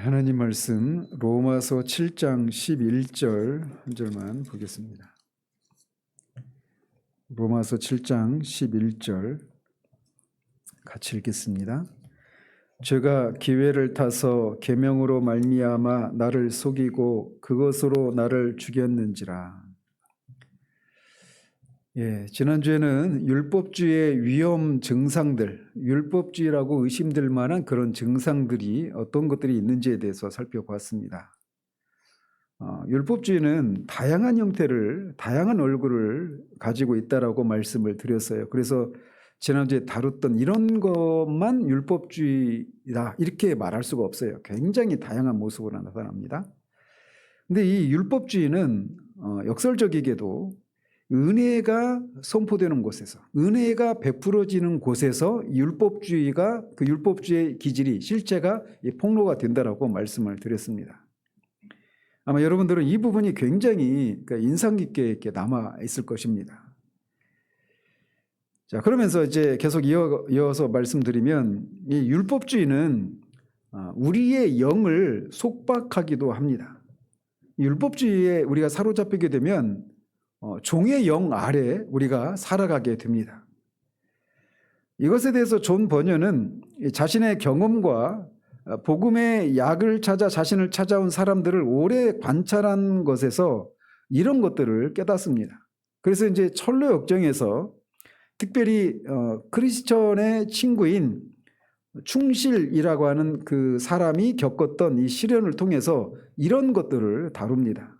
하나님 말씀 로마서 7장 11절 한 절만 보겠습니다. 로마서 7장 11절 같이 읽겠습니다. 죄가 기회를 타서 계명으로 말미암아 나를 속이고 그것으로 나를 죽였는지라. 지난주에는 율법주의의 위험 증상들, 율법주의라고 의심될 만한 그런 증상들이 어떤 것들이 있는지에 대해서 살펴봤습니다. 율법주의는 다양한 형태를, 다양한 얼굴을 가지고 있다라고 말씀을 드렸어요. 그래서 지난주에 다뤘던 이런 것만 율법주의다 이렇게 말할 수가 없어요. 굉장히 다양한 모습으로 나타납니다. 근데 이 율법주의는 역설적이게도 은혜가 선포되는 곳에서, 은혜가 베풀어지는 곳에서 율법주의가, 그 율법주의의 기질이, 실체가 폭로가 된다라고 말씀을 드렸습니다. 아마 여러분들은 이 부분이 굉장히 인상 깊게 이렇게 남아 있을 것입니다. 자, 그러면서 이제 계속 이어서 말씀드리면, 이 율법주의는 우리의 영을 속박하기도 합니다. 율법주의에 우리가 사로잡히게 되면 종의 영 아래 우리가 살아가게 됩니다. 이것에 대해서 존 버녀는 자신의 경험과 복음의 약을 찾아 자신을 찾아온 사람들을 오래 관찰한 것에서 이런 것들을 깨닫습니다. 그래서 이제 철로 역정에서 특별히 크리스천의 친구인 충실이라고 하는 그 사람이 겪었던 이 시련을 통해서 이런 것들을 다룹니다.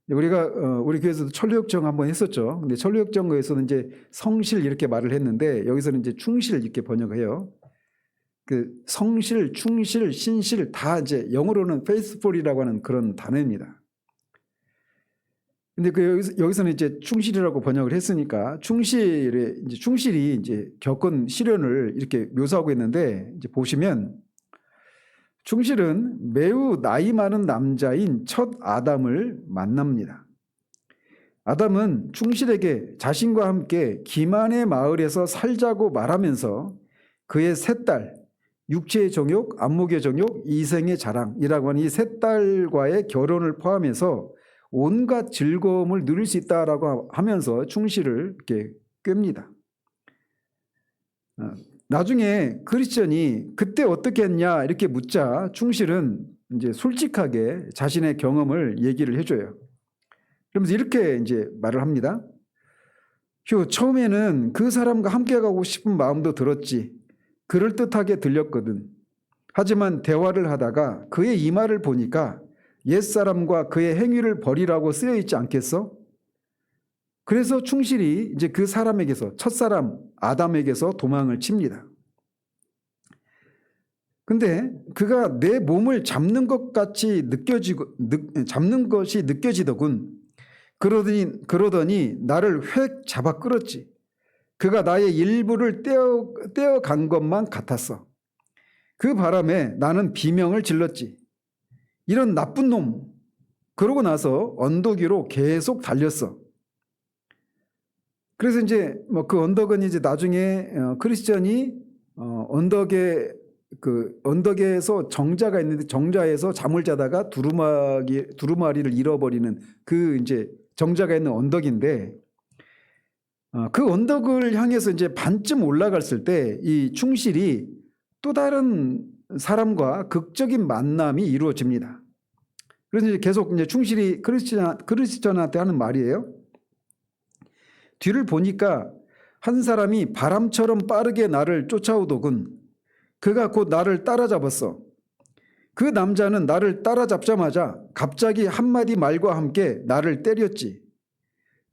우리가 우리 교회에서도 천류역정 한번 했었죠. 근데 천류역정에서는 이제 성실 이렇게 말을 했는데 여기서는 이제 충실 이렇게 번역해요. 그 성실, 충실, 신실 다 이제 영어로는 faithful이라고 하는 그런 단어입니다. 근데 여기서는 이제 충실이라고 번역을 했으니까 충실이 이제 겪은 시련을 이렇게 묘사하고 있는데 이제 보시면 충실은 매우 나이 많은 남자인 첫 아담을 만납니다. 아담은 충실에게 자신과 함께 기만의 마을에서 살자고 말하면서 그의 세 딸, 육체의 정욕, 안목의 정욕, 이생의 자랑이라고 하는 이 세 딸과의 결혼을 포함해서 온갖 즐거움을 누릴 수 있다라고 하면서 충실을 이렇게 꿰입니다. 나중에 크리스천이 그때 어떻게 했냐 이렇게 묻자 충실은 이제 솔직하게 자신의 경험을 얘기를 해줘요. 그러면서 이렇게 이제 말을 합니다. 처음에는 그 사람과 함께 가고 싶은 마음도 들었지. 그럴듯하게 들렸거든. 하지만 대화를 하다가 그의 이마를 보니까 옛사람과 그의 행위를 버리라고 쓰여 있지 않겠어? 그래서 충실이 이제 그 사람에게서, 첫사람 아담에게서 도망을 칩니다. 근데 그가 내 몸을 잡는 것 같이 잡는 것이 느껴지더군. 그러더니 나를 획 잡아 끌었지. 그가 나의 일부를 떼어간 것만 같았어. 그 바람에 나는 비명을 질렀지. 이런 나쁜 놈. 그러고 나서 언덕 위로 계속 달렸어. 그래서 이제 뭐 그 언덕은 이제 나중에 크리스천이 언덕에서 정자가 있는데 정자에서 잠을 자다가 두루마리를 잃어버리는 그 이제 정자가 있는 언덕인데 그 언덕을 향해서 이제 반쯤 올라갔을 때 이 충실이 또 다른 사람과 극적인 만남이 이루어집니다. 그래서 이제 계속 이제 충실이 크리스천한테 하는 말이에요. 뒤를 보니까 한 사람이 바람처럼 빠르게 나를 쫓아오더군. 그가 곧 나를 따라잡았어. 그 남자는 나를 따라잡자마자 갑자기 한마디 말과 함께 나를 때렸지.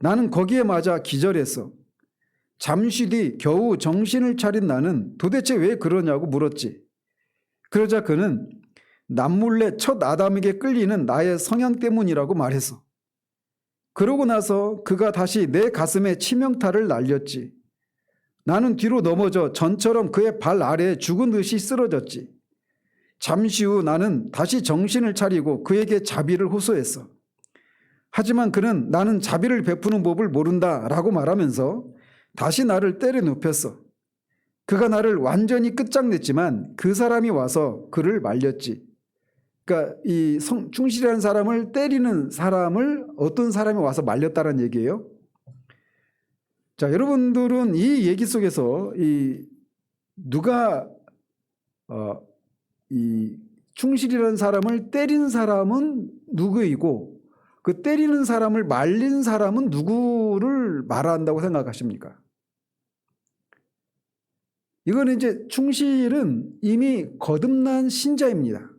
나는 거기에 맞아 기절했어. 잠시 뒤 겨우 정신을 차린 나는 도대체 왜 그러냐고 물었지. 그러자 그는 남몰래 첫 아담에게 끌리는 나의 성향 때문이라고 말했어. 그러고 나서 그가 다시 내 가슴에 치명타를 날렸지. 나는 뒤로 넘어져 전처럼 그의 발 아래에 죽은 듯이 쓰러졌지. 잠시 후 나는 다시 정신을 차리고 그에게 자비를 호소했어. 하지만 그는 나는 자비를 베푸는 법을 모른다라고 말하면서 다시 나를 때려 눕혔어. 그가 나를 완전히 끝장냈지만 그 사람이 와서 그를 말렸지. 그러니까 이 충실이라는 사람을 때리는 사람을 어떤 사람이 와서 말렸다는 얘기예요. 자, 여러분들은 이 얘기 속에서 누가 이 충실이라는 사람을 때린 사람은 누구이고 그 때리는 사람을 말린 사람은 누구를 말한다고 생각하십니까? 이거는 이제 충실은 이미 거듭난 신자입니다.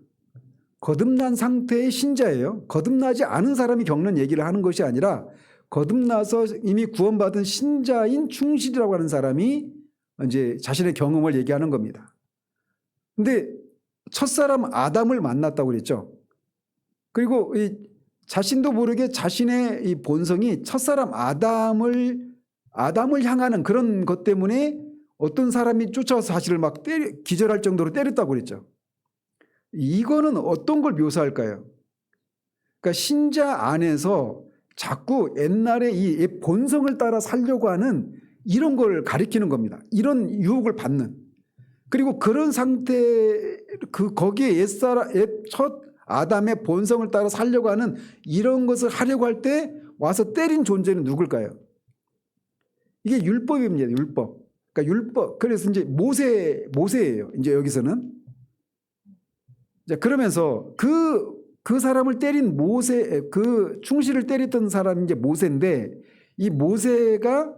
거듭난 상태의 신자예요. 거듭나지 않은 사람이 겪는 얘기를 하는 것이 아니라 거듭나서 이미 구원받은 신자인 충실이라고 하는 사람이 이제 자신의 경험을 얘기하는 겁니다. 근데 첫사람 아담을 만났다고 그랬죠. 그리고 자신도 모르게 자신의 이 본성이 첫사람 아담을 향하는 그런 것 때문에 어떤 사람이 쫓아와서 자신을 막 기절할 정도로 때렸다고 그랬죠. 이거는 어떤 걸 묘사할까요? 그러니까 신자 안에서 자꾸 옛날에 이 본성을 따라 살려고 하는 이런 걸 가리키는 겁니다. 이런 유혹을 받는. 그리고 그런 상태, 거기에 첫 아담의 본성을 따라 살려고 하는 이런 것을 하려고 할 때 와서 때린 존재는 누굴까요? 이게 율법입니다. 율법. 그러니까 율법. 그래서 이제 모세예요. 이제 여기서는. 자, 그러면서 그 사람을 때린 그 충실을 때렸던 사람이 이제 모세인데 이 모세가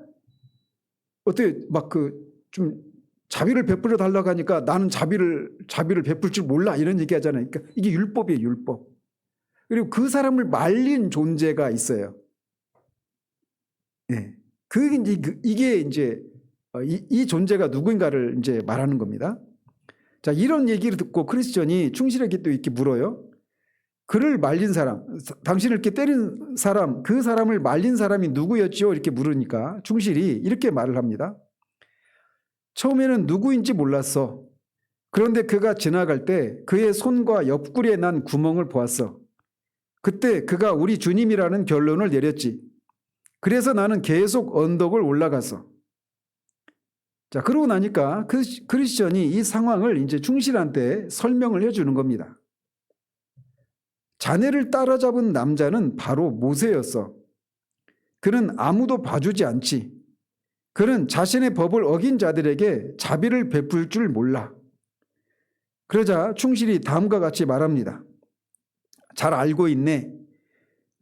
어떻게 막 좀 자비를 베풀어 달라고 하니까 나는 자비를 베풀 줄 몰라 이런 얘기 하잖아요. 그러니까 이게 율법이에요, 율법. 그리고 그 사람을 말린 존재가 있어요. 예. 이게 이제 이 존재가 누구인가를 이제 말하는 겁니다. 자, 이런 얘기를 듣고 크리스천이 충실에게 또 이렇게 물어요. 그를 말린 사람, 당신을 이렇게 때린 사람, 그 사람을 말린 사람이 누구였지요? 이렇게 물으니까 충실이 이렇게 말을 합니다. 처음에는 누구인지 몰랐어. 그런데 그가 지나갈 때 그의 손과 옆구리에 난 구멍을 보았어. 그때 그가 우리 주님이라는 결론을 내렸지. 그래서 나는 계속 언덕을 올라갔어. 자, 그러고 나니까 크리스천이 이 상황을 이제 충실한테 설명을 해주는 겁니다. 자네를 따라잡은 남자는 바로 모세였어. 그는 아무도 봐주지 않지. 그는 자신의 법을 어긴 자들에게 자비를 베풀 줄 몰라. 그러자 충실이 다음과 같이 말합니다. 잘 알고 있네.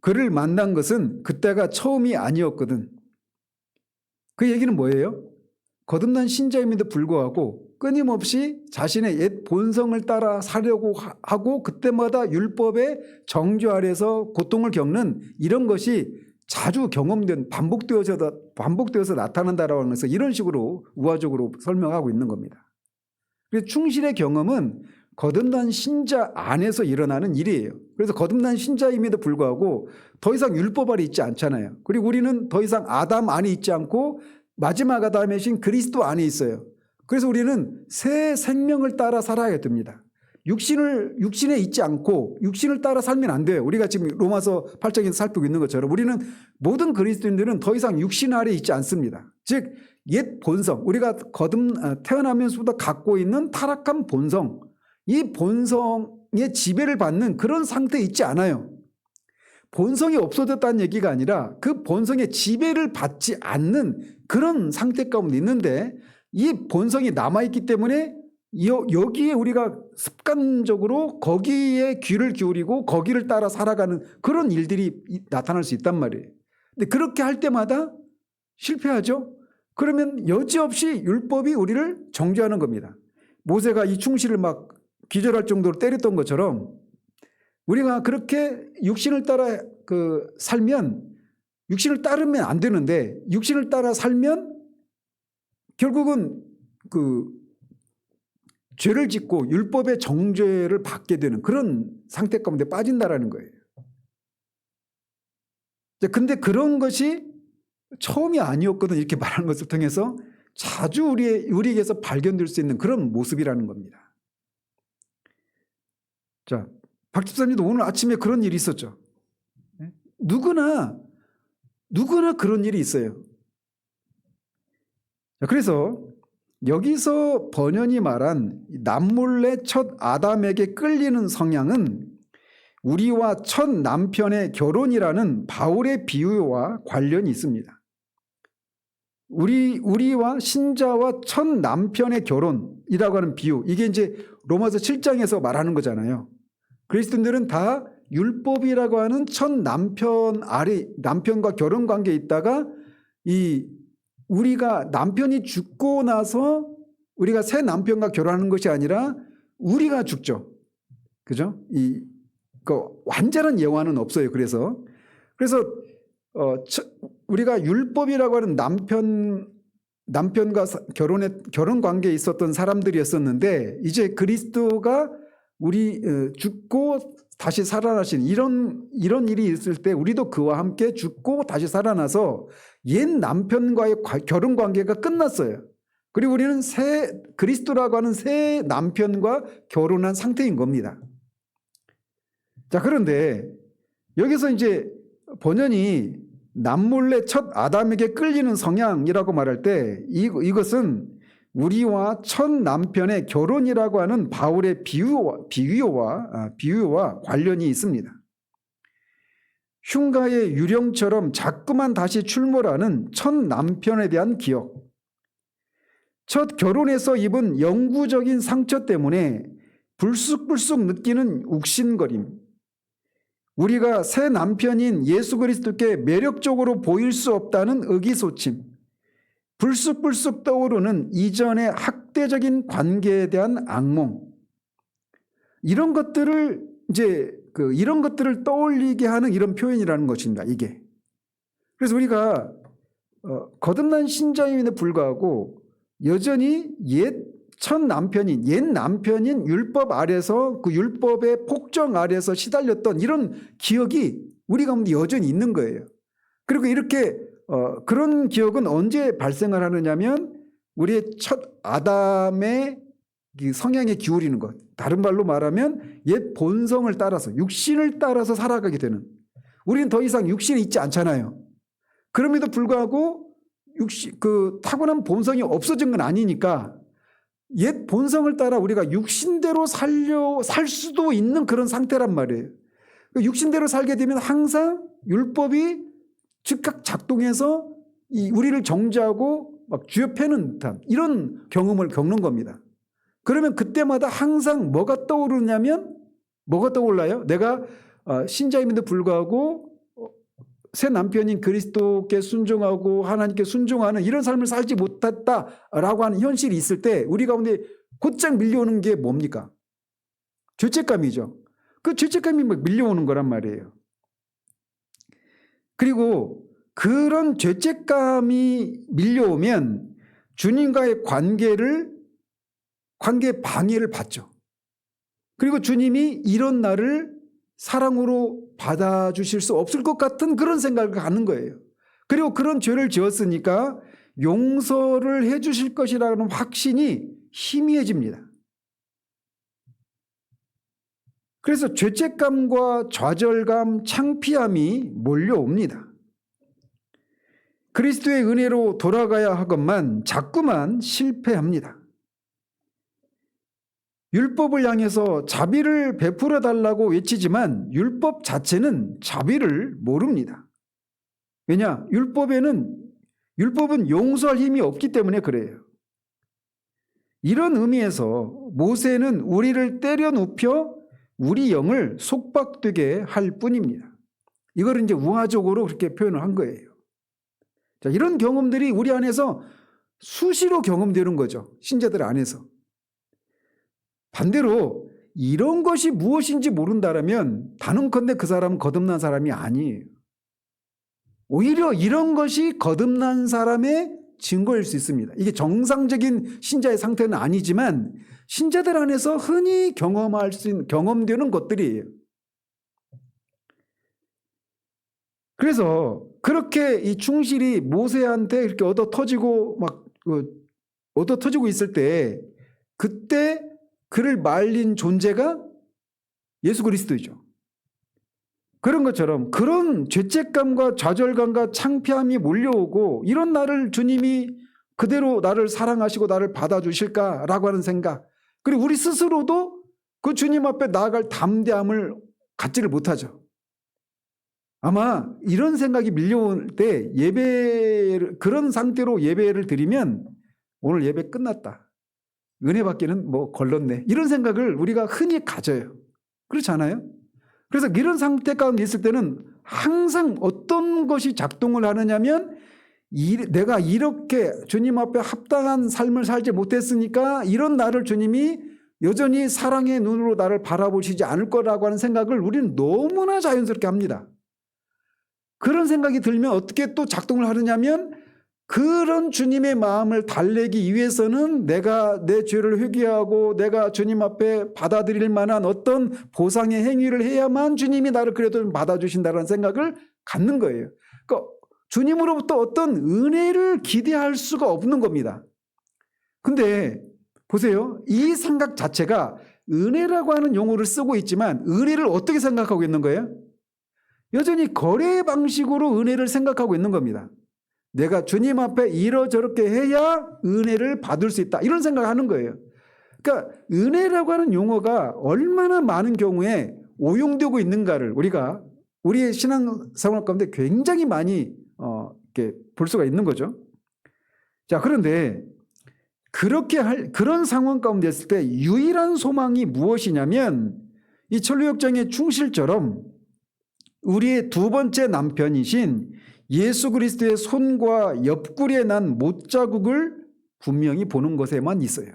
그를 만난 것은 그때가 처음이 아니었거든. 그 얘기는 뭐예요? 거듭난 신자임에도 불구하고 끊임없이 자신의 옛 본성을 따라 사려고 하고 그때마다 율법의 정죄 아래서 고통을 겪는 이런 것이 자주 경험된 반복되어서 나타난다라고 하면서 이런 식으로 우화적으로 설명하고 있는 겁니다. 그래서 충실의 경험은 거듭난 신자 안에서 일어나는 일이에요. 그래서 거듭난 신자임에도 불구하고 더 이상 율법 아래 있지 않잖아요. 그리고 우리는 더 이상 아담 안에 있지 않고 마지막 아담이신 그리스도 안에 있어요. 그래서 우리는 새 생명을 따라 살아야 됩니다. 육신에 있지 않고 육신을 따라 살면 안 돼요. 우리가 지금 로마서 8장에서 살피고 있는 것처럼 우리는 모든 그리스도인들은 더 이상 육신 아래 있지 않습니다. 즉 옛 본성, 우리가 태어나면서부터 갖고 있는 타락한 본성, 이 본성의 지배를 받는 그런 상태에 있지 않아요. 본성이 없어졌다는 얘기가 아니라 그 본성의 지배를 받지 않는 그런 상태 가운데 있는데 이 본성이 남아있기 때문에 여기에 우리가 습관적으로 거기에 귀를 기울이고 거기를 따라 살아가는 그런 일들이 나타날 수 있단 말이에요. 근데 그렇게 할 때마다 실패하죠. 그러면 여지없이 율법이 우리를 정죄하는 겁니다. 모세가 이 충실을 막 기절할 정도로 때렸던 것처럼 우리가 그렇게 육신을 따라 살면 육신을 따르면 안 되는데 육신을 따라 살면 결국은 죄를 짓고 율법의 정죄를 받게 되는 그런 상태 가운데 빠진다라는 거예요. 근데 그런 것이 처음이 아니었거든 이렇게 말하는 것을 통해서 자주 우리에게서 발견될 수 있는 그런 모습이라는 겁니다. 자, 박 집사님도 오늘 아침에 그런 일이 있었죠. 누구나 그런 일이 있어요. 자, 그래서 여기서 번연이 말한 남몰래 첫 아담에게 끌리는 성향은 우리와 첫 남편의 결혼이라는 바울의 비유와 관련이 있습니다. 우리와 신자와 첫 남편의 결혼이라고 하는 비유, 이게 이제 로마서 7장에서 말하는 거잖아요. 그리스도인들은 다 율법이라고 하는 첫 남편 아래, 남편과 결혼 관계에 있다가 우리가 남편이 죽고 나서 우리가 새 남편과 결혼하는 것이 아니라 우리가 죽죠. 그죠? 완전한 예화는 없어요. 그래서 우리가 율법이라고 하는 남편과 결혼 관계에 있었던 사람들이었었는데, 이제 그리스도가 우리 죽고 다시 살아나신 이런 일이 있을 때 우리도 그와 함께 죽고 다시 살아나서 옛 남편과의 결혼 관계가 끝났어요. 그리고 우리는 그리스도라고 하는 새 남편과 결혼한 상태인 겁니다. 자, 그런데 여기서 이제 본연이 남몰래 첫 아담에게 끌리는 성향이라고 말할 때 이것은 우리와 첫 남편의 결혼이라고 하는 바울의 비유와 관련이 있습니다. 흉가의 유령처럼 자꾸만 다시 출몰하는 첫 남편에 대한 기억, 첫 결혼에서 입은 영구적인 상처 때문에 불쑥불쑥 느끼는 욱신거림, 우리가 새 남편인 예수 그리스도께 매력적으로 보일 수 없다는 의기소침, 불쑥불쑥 떠오르는 이전의 학대적인 관계에 대한 악몽, 이런 것들을 떠올리게 하는 이런 표현이라는 것입니다. 이게. 그래서 우리가 거듭난 신자임에도 불구하고 여전히 옛 남편인 율법 아래서 그 율법의 폭정 아래서 시달렸던 이런 기억이 우리 가운데 여전히 있는 거예요. 그리고 이렇게 그런 기억은 언제 발생을 하느냐면 우리의 첫 아담의 성향에 기울이는 것, 다른 말로 말하면 옛 본성을 따라서 육신을 따라서 살아가게 되는, 우리는 더 이상 육신이 있지 않잖아요. 그럼에도 불구하고 그 타고난 본성이 없어진 건 아니니까 옛 본성을 따라 우리가 육신대로 살 수도 있는 그런 상태란 말이에요. 육신대로 살게 되면 항상 율법이 즉각 작동해서 우리를 정죄하고 막 쥐어패는 듯한 이런 경험을 겪는 겁니다. 그러면 그때마다 항상 뭐가 떠오르냐면, 뭐가 떠올라요? 내가 신자임에도 불구하고 새 남편인 그리스도께 순종하고 하나님께 순종하는 이런 삶을 살지 못했다라고 하는 현실이 있을 때 우리 가운데 곧장 밀려오는 게 뭡니까? 죄책감이죠. 그 죄책감이 막 밀려오는 거란 말이에요. 그리고 그런 죄책감이 밀려오면 주님과의 관계 방해를 받죠. 그리고 주님이 이런 나를 사랑으로 받아주실 수 없을 것 같은 그런 생각을 갖는 거예요. 그리고 그런 죄를 지었으니까 용서를 해주실 것이라는 확신이 희미해집니다. 그래서 죄책감과 좌절감, 창피함이 몰려옵니다. 그리스도의 은혜로 돌아가야 하건만 자꾸만 실패합니다. 율법을 향해서 자비를 베풀어 달라고 외치지만 율법 자체는 자비를 모릅니다. 왜냐? 율법은 용서할 힘이 없기 때문에 그래요. 이런 의미에서 모세는 우리를 때려 눕혀 우리 영을 속박되게 할 뿐입니다. 이걸 이제 우화적으로 그렇게 표현을 한 거예요. 자, 이런 경험들이 우리 안에서 수시로 경험되는 거죠. 신자들 안에서. 반대로 이런 것이 무엇인지 모른다라면 단언컨대 그 사람은 거듭난 사람이 아니에요. 오히려 이런 것이 거듭난 사람의 증거일 수 있습니다. 이게 정상적인 신자의 상태는 아니지만 신자들 안에서 흔히 경험되는 것들이에요. 그래서 그렇게 이 충실이 모세한테 이렇게 얻어 터지고 있을 때, 그때 그를 말린 존재가 예수 그리스도이죠. 그런 것처럼 그런 죄책감과 좌절감과 창피함이 몰려오고, 이런 나를 주님이 그대로 나를 사랑하시고 나를 받아주실까라고 하는 생각, 그리고 우리 스스로도 그 주님 앞에 나아갈 담대함을 갖지를 못하죠. 아마 이런 생각이 밀려올 때 그런 상태로 예배를 드리면 오늘 예배 끝났다. 은혜 받기는 뭐 걸렀네. 이런 생각을 우리가 흔히 가져요. 그렇지 않아요? 그래서 이런 상태 가운데 있을 때는 항상 어떤 것이 작동을 하느냐면 내가 이렇게 주님 앞에 합당한 삶을 살지 못했으니까 이런 나를 주님이 여전히 사랑의 눈으로 나를 바라보시지 않을 거라고 하는 생각을 우리는 너무나 자연스럽게 합니다. 그런 생각이 들면 어떻게 또 작동을 하느냐면 그런 주님의 마음을 달래기 위해서는 내가 내 죄를 회개하고 내가 주님 앞에 받아들일 만한 어떤 보상의 행위를 해야만 주님이 나를 그래도 받아주신다는 생각을 갖는 거예요. 그러니까 주님으로부터 어떤 은혜를 기대할 수가 없는 겁니다. 근데 보세요. 이 생각 자체가 은혜라고 하는 용어를 쓰고 있지만 은혜를 어떻게 생각하고 있는 거예요? 여전히 거래 방식으로 은혜를 생각하고 있는 겁니다. 내가 주님 앞에 이러저렇게 해야 은혜를 받을 수 있다. 이런 생각을 하는 거예요. 그러니까 은혜라고 하는 용어가 얼마나 많은 경우에 오용되고 있는가를 우리가 우리의 신앙생활 가운데 굉장히 많이 이렇게 볼 수가 있는 거죠. 자, 그런데 그런 상황 가운데 있을 때 유일한 소망이 무엇이냐면 이 천루역정의 충실처럼 우리의 두 번째 남편이신 예수 그리스도의 손과 옆구리에 난 못자국을 분명히 보는 것에만 있어요.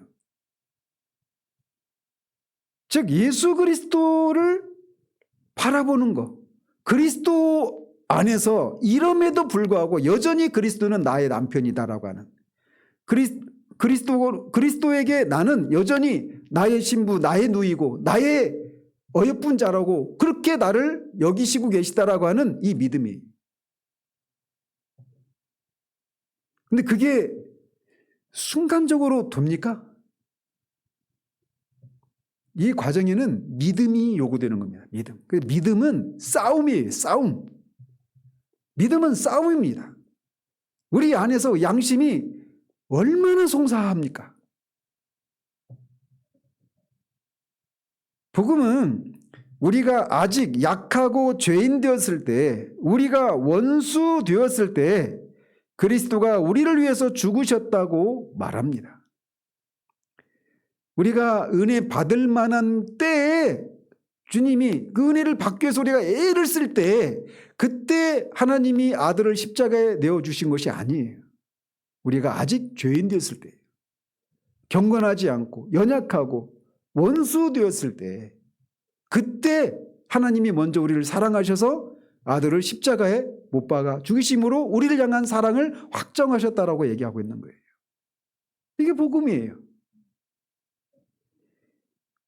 즉 예수 그리스도를 바라보는 것, 그리스도 안에서 이름에도 불구하고 여전히 그리스도는 나의 남편이다라고 하는 그리스도에게 나는 여전히 나의 신부, 나의 누이고 나의 어여쁜 자라고 그렇게 나를 여기시고 계시다라고 하는 이 믿음이. 근데 그게 순간적으로 됩니까? 이 과정에는 믿음이 요구되는 겁니다. 믿음. 믿음은 싸움이에요. 싸움. 믿음은 싸움입니다. 우리 안에서 양심이 얼마나 송사합니까? 복음은 우리가 아직 약하고 죄인 되었을 때, 우리가 원수 되었을 때 그리스도가 우리를 위해서 죽으셨다고 말합니다. 우리가 은혜 받을 만한 때에 주님이 그 은혜를 받기 위해서 우리가 애를 쓸 때 그때 하나님이 아들을 십자가에 내어주신 것이 아니에요. 우리가 아직 죄인 되었을 때, 경건하지 않고 연약하고 원수 되었을 때 그때 하나님이 먼저 우리를 사랑하셔서 아들을 십자가에 못 박아 죽이심으로 우리를 향한 사랑을 확정하셨다라고 얘기하고 있는 거예요. 이게 복음이에요.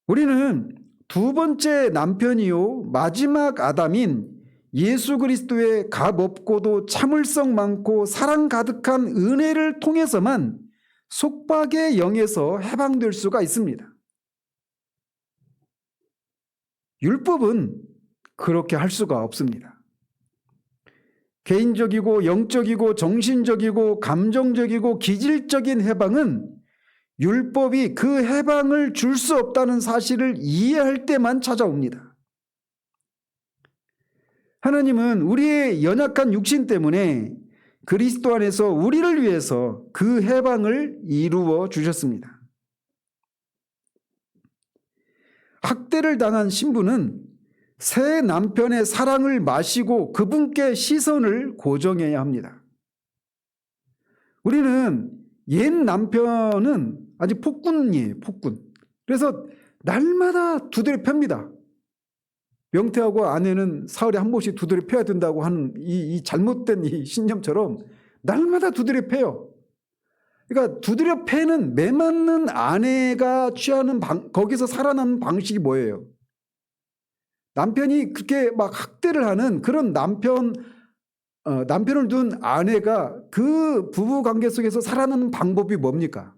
우리는 두 번째 남편이요 마지막 아담인 예수 그리스도의 값없고도 참을성 많고 사랑 가득한 은혜를 통해서만 속박의 영에서 해방될 수가 있습니다. 율법은 그렇게 할 수가 없습니다. 개인적이고 영적이고 정신적이고 감정적이고 기질적인 해방은 율법이 그 해방을 줄 수 없다는 사실을 이해할 때만 찾아옵니다. 하나님은 우리의 연약한 육신 때문에 그리스도 안에서 우리를 위해서 그 해방을 이루어 주셨습니다. 학대를 당한 신부는 새 남편의 사랑을 마시고 그분께 시선을 고정해야 합니다. 우리는 옛 남편은 아직 폭군이에요. 폭군. 그래서 날마다 두드려 팹니다. 명태하고 아내는 사흘에 한 번씩 두드려 패야 된다고 하는 이 잘못된 이 신념처럼 날마다 두드려 패요. 그러니까 두드려 패는 매맞는 아내가 취하는 거기서 살아남는 방식이 뭐예요? 남편이 그렇게 막 학대를 하는 그런 남편을 둔 아내가 그 부부 관계 속에서 살아남는 방법이 뭡니까?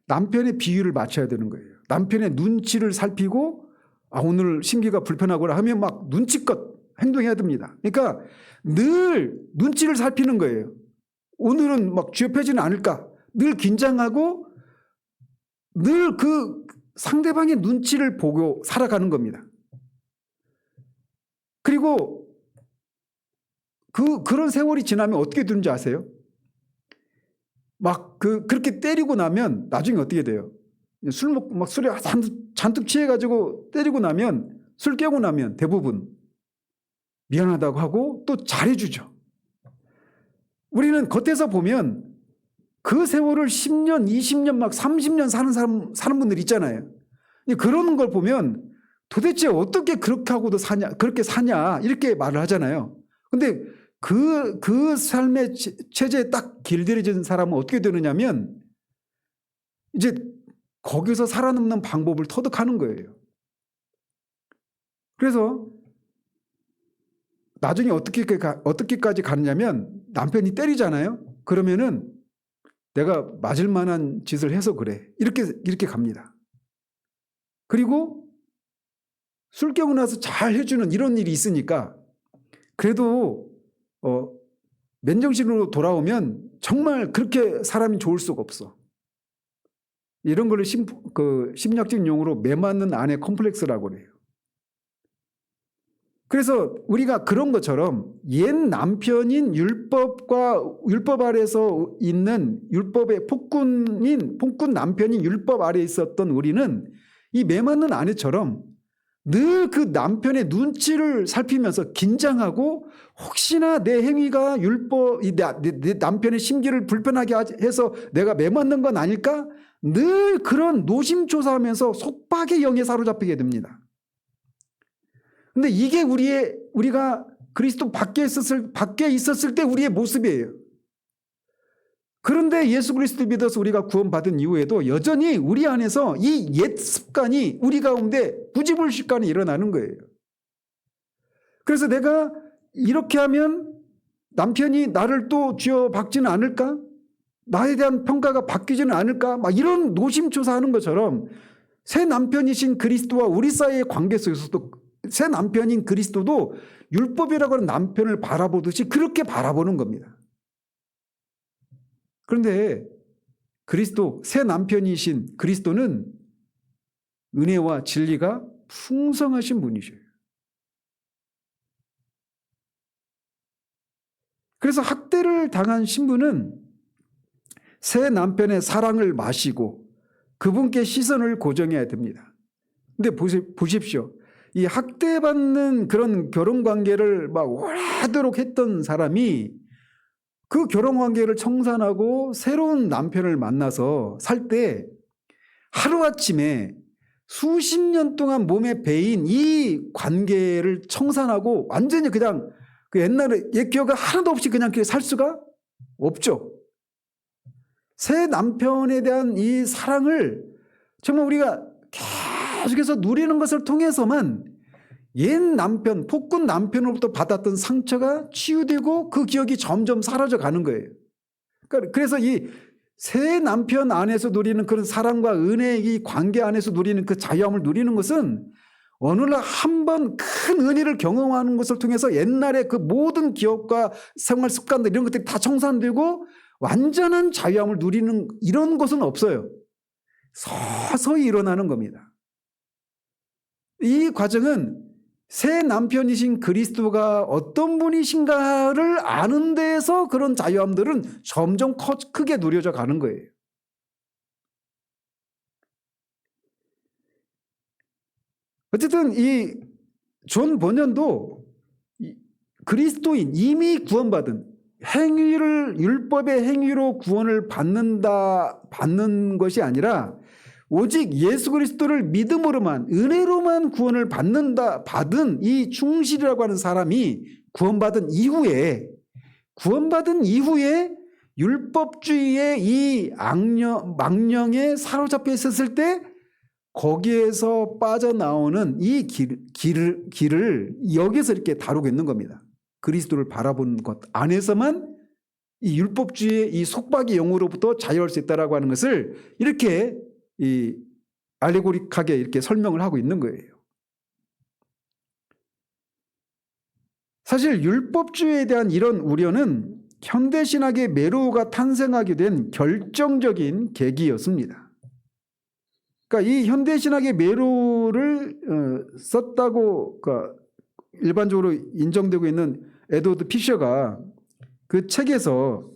남편의 비율을 맞춰야 되는 거예요. 남편의 눈치를 살피고 오늘 심기가 불편하거나 하면 막 눈치껏 행동해야 됩니다. 그러니까 늘 눈치를 살피는 거예요. 오늘은 막 쥐업해지는 않을까? 늘 긴장하고 늘 그 상대방의 눈치를 보고 살아가는 겁니다. 그리고 그런 세월이 지나면 어떻게 되는지 아세요? 막 그렇게 때리고 나면 나중에 어떻게 돼요? 술 먹고 막 술에 잔뜩 취해가지고 때리고 나면, 술 깨고 나면 대부분 미안하다고 하고 또 잘해주죠. 우리는 겉에서 보면 그 세월을 10년, 20년, 막 30년 사는 분들 있잖아요. 그런 걸 보면 도대체 어떻게 그렇게 하고도 그렇게 사냐, 이렇게 말을 하잖아요. 근데 그 삶의 체제에 딱 길들여진 사람은 어떻게 되느냐면 이제 거기서 살아남는 방법을 터득하는 거예요. 그래서 나중에 어떻게까지 가느냐면 남편이 때리잖아요. 그러면은 내가 맞을 만한 짓을 해서 그래. 이렇게 갑니다. 그리고 술 깨고 나서 잘 해주는 이런 일이 있으니까 그래도 맨정신으로 돌아오면 정말 그렇게 사람이 좋을 수가 없어. 이런 걸 심리학적인 용어로 매맞는 아내 컴플렉스라고 그래요. 그래서 우리가 그런 것처럼 옛 남편인 율법 아래서 있는 율법의 폭군 남편인 율법 아래에 있었던 우리는 이 매맞는 아내처럼 늘 그 남편의 눈치를 살피면서 긴장하고 혹시나 내 행위가 내 남편의 심기를 불편하게 해서 내가 매맞는 건 아닐까? 늘 그런 노심초사하면서 속박의 영에 사로잡히게 됩니다. 근데 이게 우리가 그리스도 밖에 있었을 때 우리의 모습이에요. 그런데 예수 그리스도 믿어서 우리가 구원받은 이후에도 여전히 우리 안에서 이 옛 습관이 우리 가운데 부지불식간에 일어나는 거예요. 그래서 내가 이렇게 하면 남편이 나를 또 쥐어박지는 않을까? 나에 대한 평가가 바뀌지는 않을까? 막 이런 노심초사하는 것처럼 새 남편이신 그리스도와 우리 사이의 관계 속에서도 새 남편인 그리스도도 율법이라고 하는 남편을 바라보듯이 그렇게 바라보는 겁니다. 그런데 새 남편이신 그리스도는 은혜와 진리가 풍성하신 분이셔요. 그래서 학대를 당한 신부는 새 남편의 사랑을 마시고 그분께 시선을 고정해야 됩니다. 근데 보십시오. 이 학대받는 그런 결혼관계를 막 오래도록 했던 사람이 그 결혼관계를 청산하고 새로운 남편을 만나서 살 때 하루아침에 수십 년 동안 몸에 배인 이 관계를 청산하고 완전히 그냥 그 옛날에 옛 기억이 하나도 없이 그냥 살 수가 없죠. 새 남편에 대한 이 사랑을 정말 우리가 계속해서 누리는 것을 통해서만 옛 남편, 폭군 남편으로부터 받았던 상처가 치유되고 그 기억이 점점 사라져 가는 거예요. 그래서 이 새 남편 안에서 누리는 그런 사랑과 은혜의 이 관계 안에서 누리는 그 자유함을 누리는 것은 어느 날 한 번 큰 은혜를 경험하는 것을 통해서 옛날의 그 모든 기억과 생활 습관들 이런 것들이 다 청산되고 완전한 자유함을 누리는 이런 것은 없어요. 서서히 일어나는 겁니다. 이 과정은 새 남편이신 그리스도가 어떤 분이신가를 아는 데에서 그런 자유함들은 점점 크게 누려져 가는 거예요. 어쨌든 이 존 번연도 그리스도인 이미 구원받은 율법의 행위로 구원을 받는 것이 아니라 오직 예수 그리스도를 믿음으로만 은혜로만 구원을 받은 이 충실이라고 하는 사람이 구원받은 이후에 율법주의의 이 망령에 사로잡혀 있었을 때 거기에서 빠져나오는 이 길을 여기서 이렇게 다루고 있는 겁니다. 그리스도를 바라보는 것 안에서만 이 율법주의의 이 속박의 영으로부터 자유할 수 있다라고 하는 것을 이렇게 이 알레고릭하게 이렇게 설명을 하고 있는 거예요. 사실 율법주의에 대한 이런 우려는 현대신학의 매로가 탄생하게 된 결정적인 계기였습니다. 그러니까 이 현대신학의 매로를 썼다고 일반적으로 인정되고 있는 에드워드 피셔가 그 책에서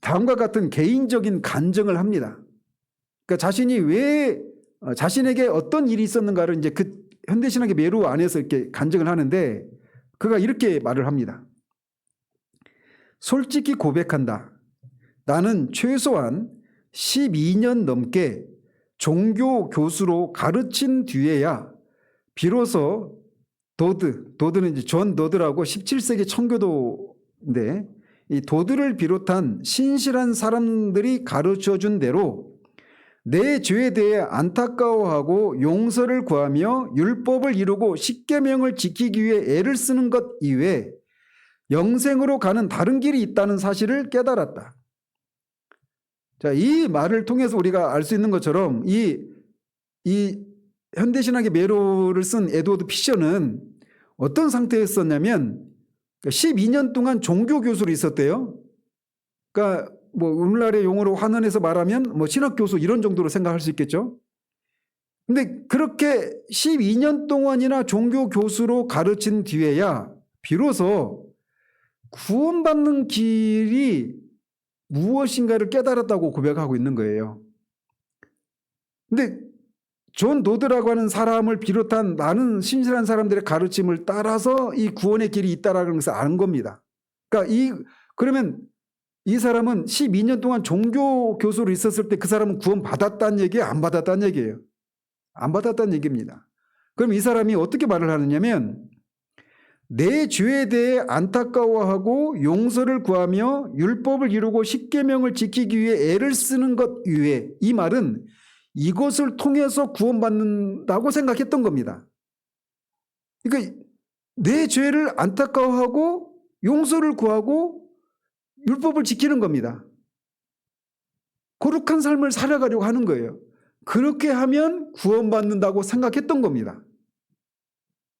다음과 같은 개인적인 간증을 합니다. 그러니까 자신이 왜 자신에게 어떤 일이 있었는가를 이제 그 현대신학의 매루 안에서 이렇게 간증을 하는데 그가 이렇게 말을 합니다. 솔직히 고백한다. 나는 최소한 12년 넘게 종교 교수로 가르친 뒤에야 비로소 도드는 이제 존 도드라고 17세기 청교도인데 이 도드를 비롯한 신실한 사람들이 가르쳐 준 대로 내 죄에 대해 안타까워하고 용서를 구하며 율법을 이루고 십계명을 지키기 위해 애를 쓰는 것 이외에 영생으로 가는 다른 길이 있다는 사실을 깨달았다. 자, 이 말을 통해서 우리가 알 수 있는 것처럼 이 현대신학의 매로를 쓴 에드워드 피셔는 어떤 상태였었냐면 12년 동안 종교 교수로 있었대요. 그러니까 뭐 오늘날의 용어로 환원해서 말하면 뭐 신학 교수 이런 정도로 생각할 수 있겠죠. 근데 그렇게 12년 동안이나 종교 교수로 가르친 뒤에야 비로소 구원받는 길이 무엇인가를 깨달았다고 고백하고 있는 거예요. 근데 존 도드라고 하는 사람을 비롯한 많은 신실한 사람들의 가르침을 따라서 이 구원의 길이 있다라는 것을 아는 겁니다. 그러니까 그러면 이 사람은 12년 동안 종교 교수로 있었을 때 그 사람은 구원 받았다는 얘기예요? 안 받았다는 얘기예요? 안 받았다는 얘기입니다. 그럼 이 사람이 어떻게 말을 하느냐면 내 죄에 대해 안타까워하고 용서를 구하며 율법을 이루고 십계명을 지키기 위해 애를 쓰는 것 이외에 이 말은 이것을 통해서 구원받는다고 생각했던 겁니다. 그러니까 내 죄를 안타까워하고 용서를 구하고 율법을 지키는 겁니다. 거룩한 삶을 살아가려고 하는 거예요. 그렇게 하면 구원받는다고 생각했던 겁니다.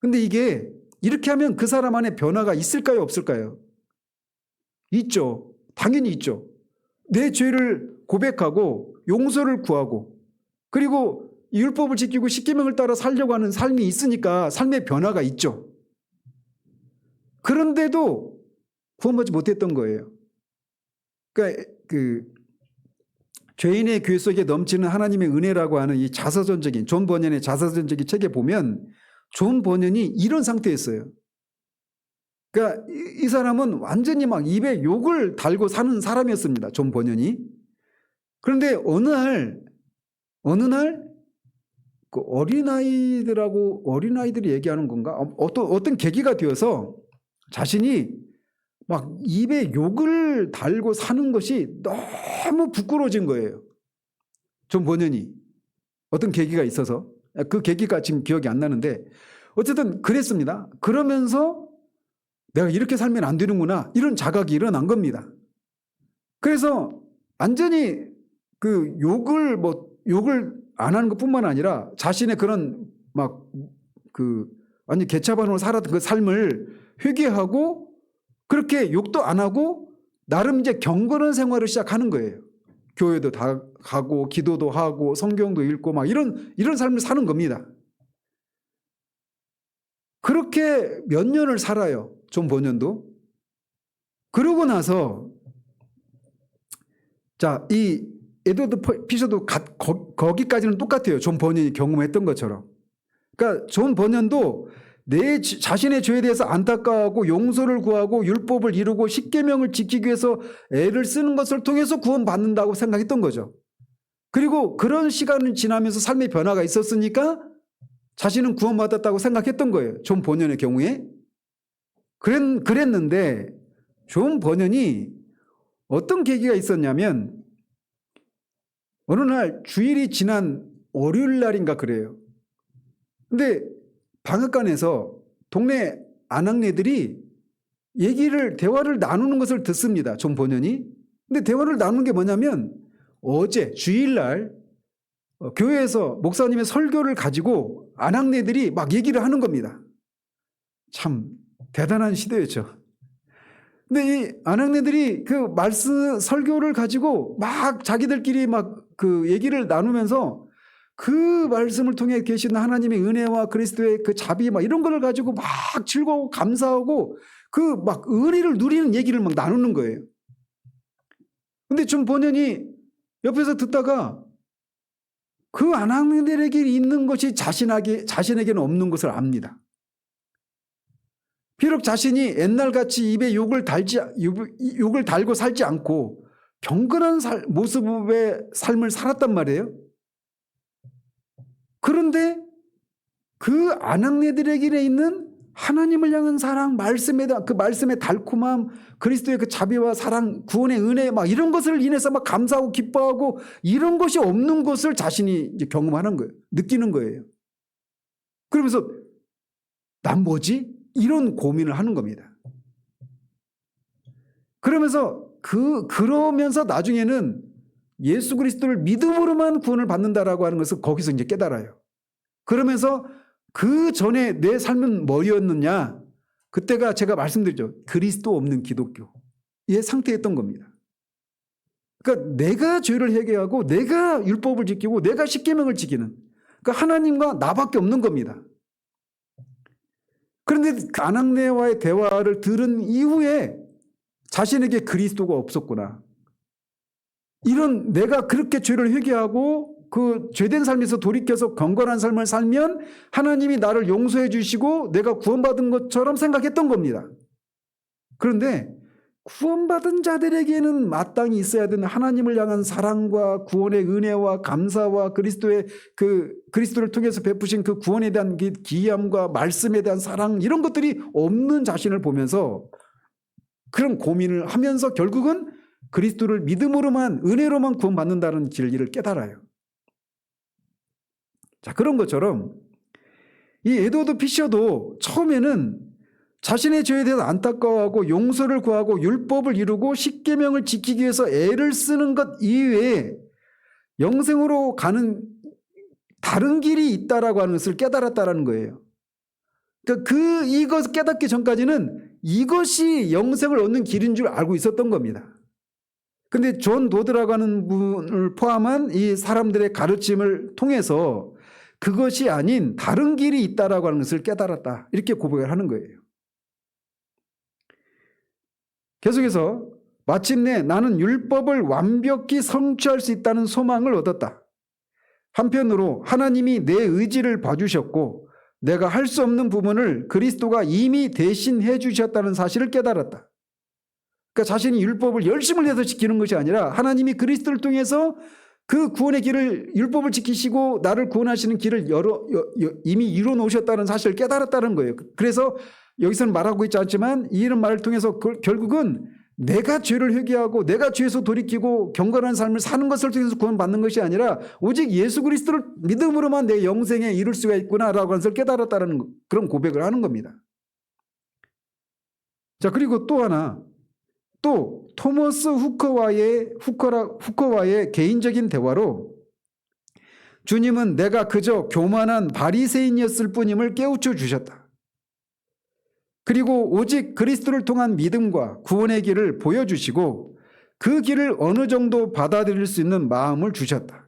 근데 이렇게 하면 그 사람 안에 변화가 있을까요? 없을까요? 있죠. 당연히 있죠. 내 죄를 고백하고 용서를 구하고 그리고 율법을 지키고 십계명을 따라 살려고 하는 삶이 있으니까 삶의 변화가 있죠. 그런데도 구원받지 못했던 거예요. 그러니까 죄인의 귀 속에 넘치는 하나님의 은혜라고 하는 이 자서전적인 존 버년의 자서전적인 책에 보면 존 버년이 이런 상태였어요. 그러니까 이 사람은 완전히 막 입에 욕을 달고 사는 사람이었습니다. 존 버년이. 그런데 어느 날 그 어린아이들이 얘기하는 건가? 어떤 계기가 되어서 자신이 막 입에 욕을 달고 사는 것이 너무 부끄러워진 거예요. 존 버년이. 어떤 계기가 있어서. 그 계기가 지금 기억이 안 나는데 어쨌든 그랬습니다. 그러면서 내가 이렇게 살면 안 되는구나 이런 자각이 일어난 겁니다. 그래서 완전히 그 욕을 안 하는 것뿐만 아니라 자신의 그런 완전 개차반으로 살았던 그 삶을 회개하고 그렇게 욕도 안 하고 나름 이제 경건한 생활을 시작하는 거예요. 교회도 다 가고 기도도 하고 성경도 읽고 막 이런 삶을 사는 겁니다. 그렇게 몇 년을 살아요. 존 버년도. 그러고 나서 이 에드워드 피셔도 거기까지는 똑같아요. 존 버년이 경험했던 것처럼. 그러니까 존 버년도 자신의 죄에 대해서 안타까워하고 용서를 구하고 율법을 이루고 십계명을 지키기 위해서 애를 쓰는 것을 통해서 구원받는다고 생각했던 거죠. 그리고 그런 시간을 지나면서 삶의 변화가 있었으니까 자신은 구원받았다고 생각했던 거예요. 존 버년의 경우에. 그랬는데 존 버년이 어떤 계기가 있었냐면 어느 날 주일이 지난 월요일 날인가 그래요. 근데 방앗간에서 동네 아낙네들이 대화를 나누는 것을 듣습니다. 존 버년이. 근데 대화를 나누는 게 뭐냐면 어제 주일날 교회에서 목사님의 설교를 가지고 아낙네들이 막 얘기를 하는 겁니다. 참 대단한 시대였죠. 근데 이 아낙네들이 그 설교를 가지고 막 자기들끼리 막 그 얘기를 나누면서 그 말씀을 통해 계신 하나님의 은혜와 그리스도의 그 자비 막 이런 걸 가지고 막 즐거워 감사하고 그 막 은혜를 누리는 얘기를 막 나누는 거예요. 근데 좀 본연이 옆에서 듣다가 그 아낙네들에게 있는 것이 자신에게는 없는 것을 압니다. 비록 자신이 옛날같이 입에 욕을 달고 살지 않고 경건한 모습의 삶을 살았단 말이에요. 그런데 그 아낙네들에게 있는 하나님을 향한 사랑, 그 말씀의 달콤함, 그리스도의 그 자비와 사랑, 구원의 은혜 막 이런 것을 인해서 막 감사하고 기뻐하고 이런 것이 없는 것을 자신이 이제 경험하는 거예요. 느끼는 거예요. 그러면서 난 뭐지? 이런 고민을 하는 겁니다. 그러면서 나중에는 예수 그리스도를 믿음으로만 구원을 받는다라고 하는 것을 거기서 이제 깨달아요. 그러면서 그 전에 내 삶은 뭐였느냐? 그때가 제가 말씀드렸죠. 그리스도 없는 기독교의 상태였던 겁니다. 그러니까 내가 죄를 회개하고 내가 율법을 지키고 내가 십계명을 지키는 그러니까 하나님과 나밖에 없는 겁니다. 그런데 그 아낙네와의 대화를 들은 이후에 자신에게 그리스도가 없었구나. 이런 내가 그렇게 죄를 회개하고 그 죄된 삶에서 돌이켜서 경건한 삶을 살면 하나님이 나를 용서해 주시고 내가 구원받은 것처럼 생각했던 겁니다. 그런데 구원받은 자들에게는 마땅히 있어야 되는 하나님을 향한 사랑과 구원의 은혜와 감사와 그리스도를 통해서 베푸신 그 구원에 대한 기이함과 말씀에 대한 사랑 이런 것들이 없는 자신을 보면서 그런 고민을 하면서 결국은 그리스도를 믿음으로만 은혜로만 구원받는다는 진리를 깨달아요. 자, 그런 것처럼 이 에드워드 피셔도 처음에는 자신의 죄에 대해서 안타까워하고 용서를 구하고 율법을 이루고 십계명을 지키기 위해서 애를 쓰는 것 이외에 영생으로 가는 다른 길이 있다라고 하는 것을 깨달았다라는 거예요. 그러니까 이것 깨닫기 전까지는 이것이 영생을 얻는 길인 줄 알고 있었던 겁니다. 근데 존 도드라고 하는 분을 포함한 이 사람들의 가르침을 통해서 그것이 아닌 다른 길이 있다라고 하는 것을 깨달았다. 이렇게 고백을 하는 거예요. 계속해서 마침내 나는 율법을 완벽히 성취할 수 있다는 소망을 얻었다. 한편으로 하나님이 내 의지를 봐주셨고 내가 할 수 없는 부분을 그리스도가 이미 대신해 주셨다는 사실을 깨달았다. 그러니까 자신이 율법을 열심을 해서 지키는 것이 아니라 하나님이 그리스도를 통해서 그 구원의 길을 율법을 지키시고 나를 구원하시는 길을 이미 이루어 놓으셨다는 사실을 깨달았다는 거예요. 그래서 여기서는 말하고 있지 않지만 이런 말을 통해서 결국은 내가 죄를 회개하고 내가 죄에서 돌이키고 경건한 삶을 사는 것을 통해서 구원받는 것이 아니라 오직 예수 그리스도를 믿음으로만 내 영생에 이룰 수가 있구나라고 하는 것을 깨달았다는 그런 고백을 하는 겁니다. 자, 그리고 또 하나, 또 토머스 후커와의 개인적인 대화로 주님은 내가 그저 교만한 바리새인이었을 뿐임을 깨우쳐 주셨다. 그리고 오직 그리스도를 통한 믿음과 구원의 길을 보여주시고 그 길을 어느 정도 받아들일 수 있는 마음을 주셨다.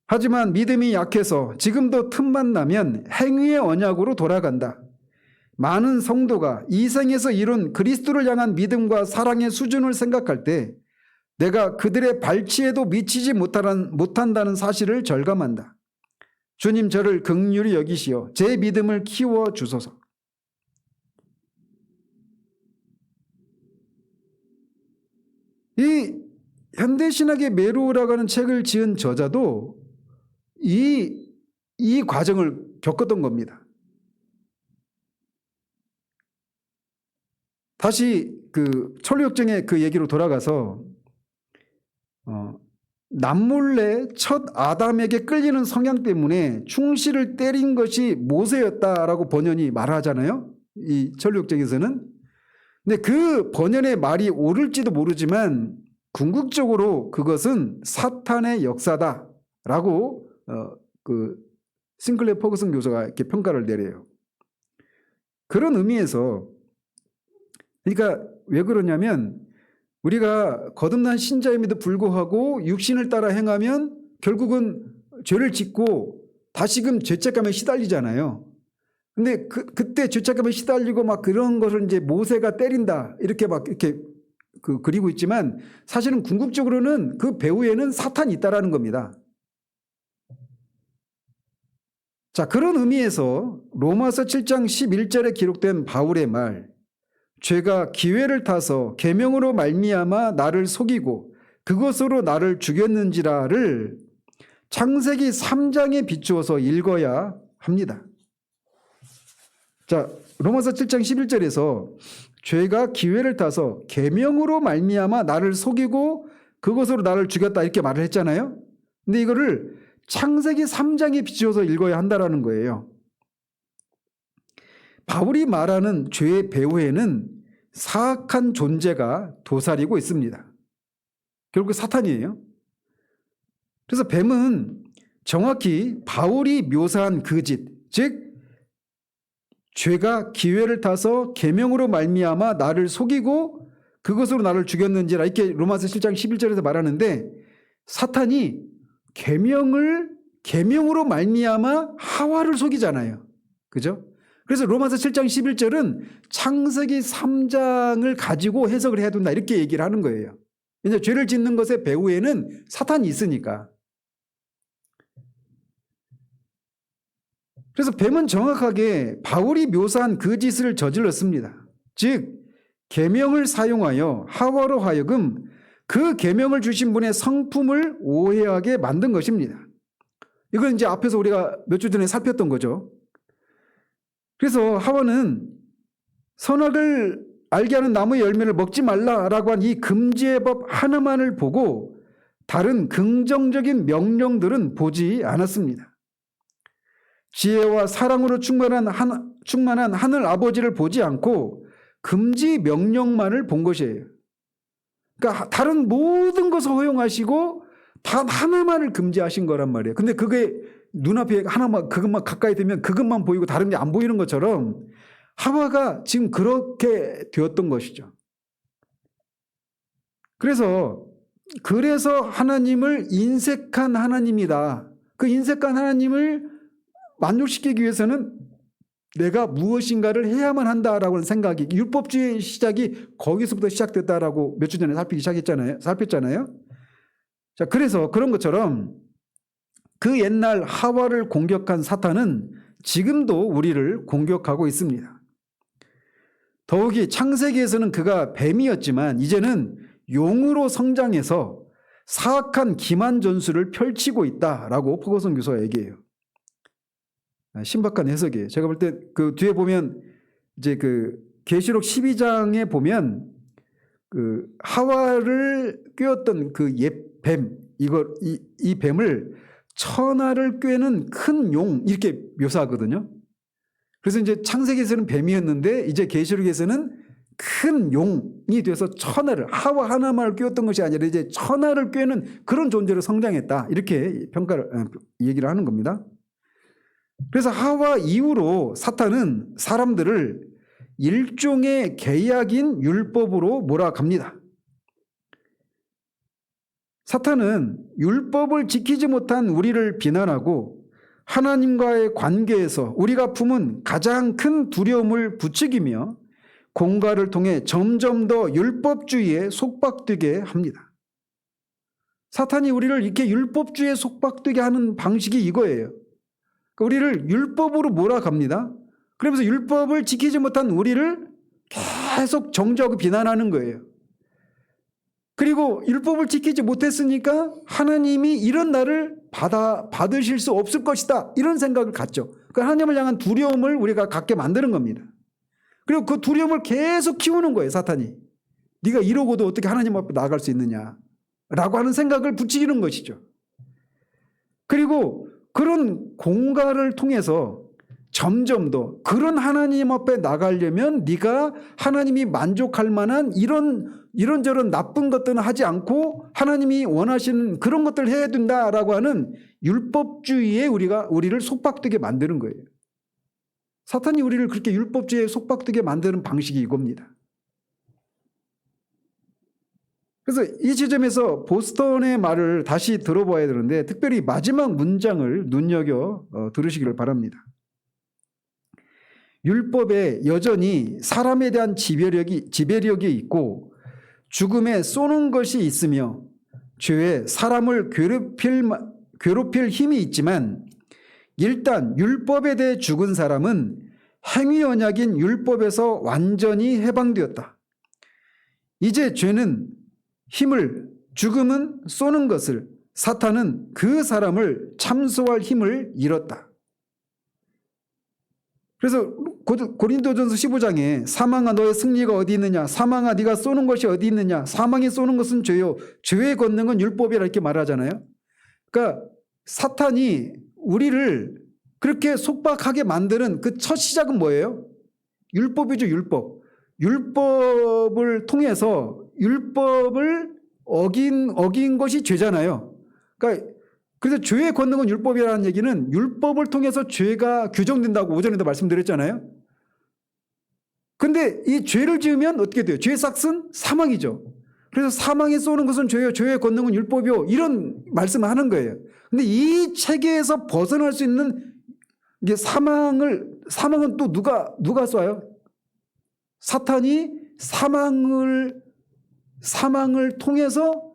하지만 믿음이 약해서 지금도 틈만 나면 행위의 언약으로 돌아간다. 많은 성도가 이 생에서 이룬 그리스도를 향한 믿음과 사랑의 수준을 생각할 때 내가 그들의 발치에도 미치지 못한다는 사실을 절감한다. 주님 저를 긍휼히 여기시어 제 믿음을 키워 주소서. 이 현대신학의 메로우라고 하는 책을 지은 저자도 이 과정을 겪었던 겁니다. 다시 그 천류역정의 그 얘기로 돌아가서 남몰래 첫 아담에게 끌리는 성향 때문에 충실을 때린 것이 모세였다라고 번연이 말하잖아요. 이 천류역정에서는. 근데 그 번연의 말이 옳을지도 모르지만 궁극적으로 그것은 사탄의 역사다라고 그 싱클레어 퍼거슨 교수가 이렇게 평가를 내려요. 그런 의미에서 그러니까 왜 그러냐면 우리가 거듭난 신자임에도 불구하고 육신을 따라 행하면 결국은 죄를 짓고 다시금 죄책감에 시달리잖아요. 근데 그때 죄책감에 시달리고 막 그런 것을 이제 모세가 때린다 이렇게 막 이렇게 그리고 있지만 사실은 궁극적으로는 그 배후에는 사탄이 있다라는 겁니다. 자, 그런 의미에서 로마서 7장 11절에 기록된 바울의 말, 죄가 기회를 타서 계명으로 말미암아 나를 속이고 그것으로 나를 죽였는지라를 창세기 3장에 비추어서 읽어야 합니다. 자, 로마서 7장 11절에서 죄가 기회를 타서 계명으로 말미암아 나를 속이고 그것으로 나를 죽였다 이렇게 말을 했잖아요. 근데 이거를 창세기 3장에 비추어서 읽어야 한다라는 거예요. 바울이 말하는 죄의 배후에는 사악한 존재가 도사리고 있습니다. 결국 사탄이에요. 그래서 뱀은 정확히 바울이 묘사한 그 짓, 즉 죄가 기회를 타서 계명으로 말미암아 나를 속이고 그것으로 나를 죽였는지라 이렇게 로마서 7장 11절에서 말하는데 사탄이 계명으로 말미암아 하와를 속이잖아요. 그죠? 그래서 로마서 7장 11절은 창세기 3장을 가지고 해석을 해야 된다 이렇게 얘기를 하는 거예요. 이제 죄를 짓는 것의 배후에는 사탄이 있으니까. 그래서 뱀은 정확하게 바울이 묘사한 그 짓을 저질렀습니다. 즉 계명을 사용하여 하와로 하여금 그 계명을 주신 분의 성품을 오해하게 만든 것입니다. 이건 이제 앞에서 우리가 몇 주 전에 살폈던 거죠. 그래서 하와는 선악을 알게 하는 나무의 열매를 먹지 말라라고 한 이 금지의 법 하나만을 보고 다른 긍정적인 명령들은 보지 않았습니다. 지혜와 사랑으로 충만한 하늘 아버지를 보지 않고 금지 명령만을 본 것이에요. 그러니까 다른 모든 것을 허용하시고 단 하나만을 금지하신 거란 말이에요. 근데 그게 눈앞에 하나만 그것만 가까이 되면 그것만 보이고 다른 게 안 보이는 것처럼 하와가 지금 그렇게 되었던 것이죠. 그래서 하나님을 인색한 하나님이다. 그 인색한 하나님을 만족시키기 위해서는 내가 무엇인가를 해야만 한다라고 하는 생각이 율법주의의 시작이 거기서부터 시작됐다라고 몇 주 전에 살폈잖아요. 자, 그래서 그런 것처럼 그 옛날 하와를 공격한 사탄은 지금도 우리를 공격하고 있습니다. 더욱이 창세기에서는 그가 뱀이었지만 이제는 용으로 성장해서 사악한 기만 전술을 펼치고 있다라고 포거선 교수가 얘기해요. 신박한 해석이에요. 제가 볼 때 그 뒤에 보면 이제 그 계시록 12장에 보면 그 하와를 꿰었던 그 옛 뱀, 이 뱀을 천하를 꿰는 큰 용 이렇게 묘사하거든요. 그래서 이제 창세기에서는 뱀이었는데 이제 계시록에서는 큰 용이 되어서 천하를 하와 하나만을 꿰었던 것이 아니라 이제 천하를 꿰는 그런 존재로 성장했다 이렇게 얘기를 하는 겁니다. 그래서 하와 이후로 사탄은 사람들을 일종의 계약인 율법으로 몰아갑니다. 사탄은 율법을 지키지 못한 우리를 비난하고 하나님과의 관계에서 우리가 품은 가장 큰 두려움을 부추기며 공갈을 통해 점점 더 율법주의에 속박되게 합니다. 사탄이 우리를 이렇게 율법주의에 속박되게 하는 방식이 이거예요. 우리를 율법으로 몰아갑니다. 그러면서 율법을 지키지 못한 우리를 계속 정죄하고 비난하는 거예요. 그리고 율법을 지키지 못했으니까 하나님이 이런 나를 받으실 수 없을 것이다 이런 생각을 갖죠. 그 하나님을 향한 두려움을 우리가 갖게 만드는 겁니다. 그리고 그 두려움을 계속 키우는 거예요. 사탄이. 네가 이러고도 어떻게 하나님 앞에 나아갈 수 있느냐라고 하는 생각을 부추기는 것이죠. 그리고 그런 공갈을 통해서 점점 더 그런 하나님 앞에 나가려면 네가 하나님이 만족할 만한 이런저런 나쁜 것들은 하지 않고 하나님이 원하시는 그런 것들을 해야 된다라고 하는 율법주의에 우리를 속박되게 만드는 거예요. 사탄이 우리를 그렇게 율법주의에 속박되게 만드는 방식이 이겁니다. 그래서 이 지점에서 보스턴의 말을 다시 들어봐야 되는데 특별히 마지막 문장을 눈여겨 들으시기를 바랍니다. 율법에 여전히 사람에 대한 지배력이 있고 죽음에 쏘는 것이 있으며 죄에 사람을 괴롭힐 힘이 있지만 일단 율법에 대해 죽은 사람은 행위 언약인 율법에서 완전히 해방되었다. 이제 죄는 죽음은 쏘는 것을, 사탄은 그 사람을 참소할 힘을 잃었다. 그래서 고린도전서 15장에 사망아 너의 승리가 어디 있느냐, 사망아 네가 쏘는 것이 어디 있느냐, 사망이 쏘는 것은 죄요, 죄의 권능은 율법이라 이렇게 말하잖아요. 그러니까 사탄이 우리를 그렇게 속박하게 만드는 그 첫 시작은 뭐예요? 율법이죠. 율법을 통해서 율법을 어긴 것이 죄잖아요. 그러니까 그래서 죄의 권능은 율법이라는 얘기는 율법을 통해서 죄가 규정된다고 오전에도 말씀드렸잖아요. 근데 이 죄를 지으면 어떻게 돼요? 죄의 삭은 사망이죠. 그래서 사망에 쏘는 것은 죄요, 죄의 권능은 율법이요, 이런 말씀을 하는 거예요. 근데 이 체계에서 벗어날 수 있는 이게 사망은 또 누가 쏴요? 사탄이 사망을 통해서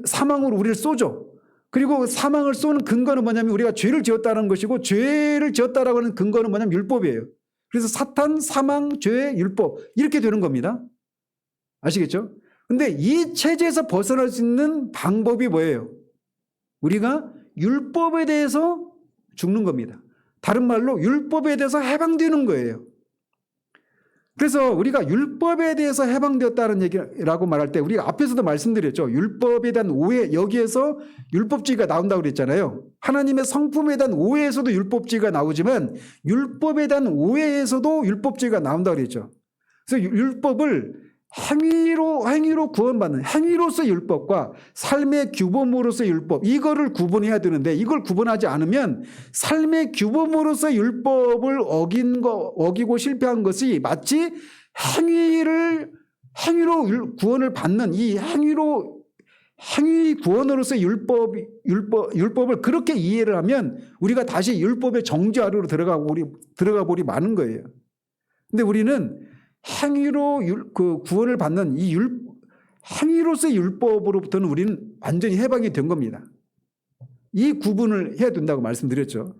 사망으로 우리를 쏘죠. 그리고 사망을 쏘는 근거는 뭐냐면 우리가 죄를 지었다는 것이고, 죄를 지었다라고 하는 근거는 뭐냐면 율법이에요. 그래서 사탄, 사망, 죄, 율법 이렇게 되는 겁니다. 아시겠죠? 근데 이 체제에서 벗어날 수 있는 방법이 뭐예요? 우리가 율법에 대해서 죽는 겁니다. 다른 말로 율법에 대해서 해방되는 거예요. 그래서 우리가 율법에 대해서 해방되었다는 얘기라고 말할 때 우리가 앞에서도 말씀드렸죠. 율법에 대한 오해, 여기에서 율법주의가 나온다고 그랬잖아요. 하나님의 성품에 대한 오해에서도 율법주의가 나오지만 율법에 대한 오해에서도 율법주의가 나온다고 그랬죠. 그래서 율법을 행위로 구원받는 행위로서의 율법과 삶의 규범으로서의 율법, 이거를 구분해야 되는데 이걸 구분하지 않으면 삶의 규범으로서의 율법을 어기고 실패한 것이 마치 행위로 구원을 받는 이 행위 구원으로서의 율법을 그렇게 이해를 하면 우리가 다시 율법의 정죄 아래로 들어가 버리 많은 거예요. 근데 우리는 행위로 구원을 받는 이 행위로서의 율법으로부터는 우리는 완전히 해방이 된 겁니다. 이 구분을 해야 된다고 말씀드렸죠.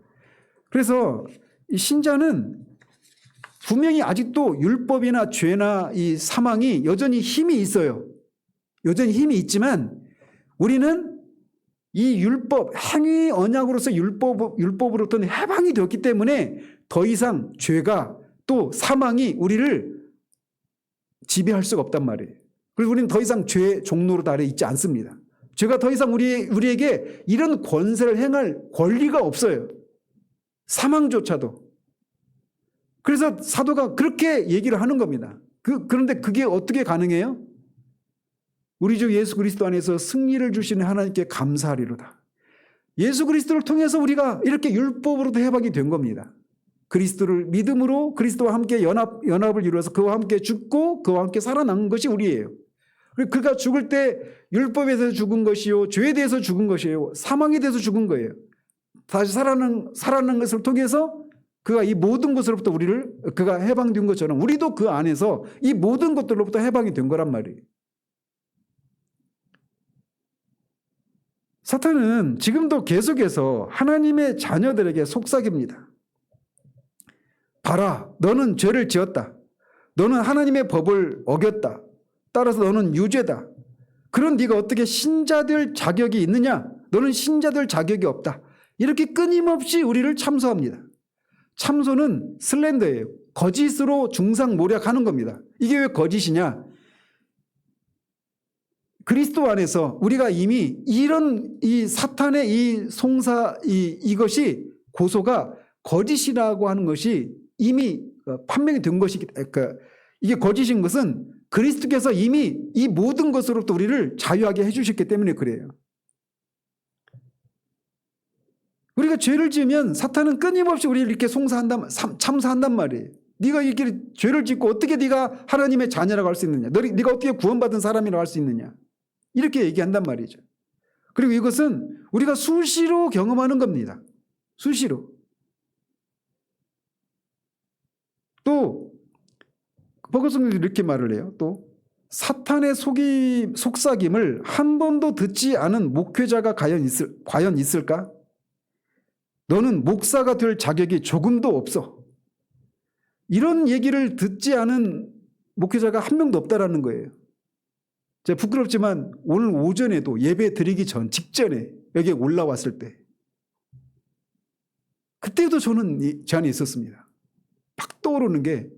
그래서 이 신자는 분명히 아직도 율법이나 죄나 이 사망이 여전히 힘이 있어요. 여전히 힘이 있지만 우리는 이 율법, 행위 언약으로서 율법으로부터는 해방이 되었기 때문에 더 이상 죄가 또 사망이 우리를 지배할 수가 없단 말이에요. 그래서 우리는 더 이상 죄의 종로로 아래 있지 않습니다. 죄가 더 이상 우리에게 이런 권세를 행할 권리가 없어요. 사망조차도. 그래서 사도가 그렇게 얘기를 하는 겁니다. 그런데 그게 어떻게 가능해요? 우리 주 예수 그리스도 안에서 승리를 주시는 하나님께 감사하리로다. 예수 그리스도를 통해서 우리가 이렇게 율법으로도 해방이 된 겁니다. 그리스도를 믿음으로 그리스도와 함께 연합을 이루어서 그와 함께 죽고 그와 함께 살아난 것이 우리예요. 그리고 그가 죽을 때 율법에 대해서 죽은 것이요, 죄에 대해서 죽은 것이요, 사망에 대해서 죽은 거예요. 다시 살아난 것을 통해서 그가 이 모든 것으로부터 그가 해방된 것처럼 우리도 그 안에서 이 모든 것들로부터 해방이 된 거란 말이에요. 사탄은 지금도 계속해서 하나님의 자녀들에게 속삭입니다. 봐라, 너는 죄를 지었다. 너는 하나님의 법을 어겼다. 따라서 너는 유죄다. 그런 네가 어떻게 신자될 자격이 있느냐? 너는 신자될 자격이 없다. 이렇게 끊임없이 우리를 참소합니다. 참소는 슬렌더예요. 거짓으로 중상모략하는 겁니다. 이게 왜 거짓이냐? 그리스도 안에서 우리가 이미 이 사탄의 이것이 고소가 거짓이라고 하는 것이 이미 판명이 된 것이기 때문에, 이게 거짓인 것은 그리스도께서 이미 이 모든 것으로부터 우리를 자유하게 해주셨기 때문에 그래요. 우리가 죄를 지으면 사탄은 끊임없이 우리를 이렇게 참사한단 말이에요. 네가 이렇게 죄를 짓고 어떻게 네가 하나님의 자녀라고 할 수 있느냐? 네가 어떻게 구원받은 사람이라고 할 수 있느냐? 이렇게 얘기한단 말이죠. 그리고 이것은 우리가 수시로 경험하는 겁니다. 수시로. 또 버거슨이 이렇게 말을 해요. 또 사탄의 속삭임을 한 번도 듣지 않은 목회자가 과연 있을까? 너는 목사가 될 자격이 조금도 없어. 이런 얘기를 듣지 않은 목회자가 한 명도 없다라는 거예요. 제가 부끄럽지만 오늘 오전에도 예배 드리기 직전에 여기에 올라왔을 때 그때도 저는 제 안에 있었습니다. 팍 떠오르는 게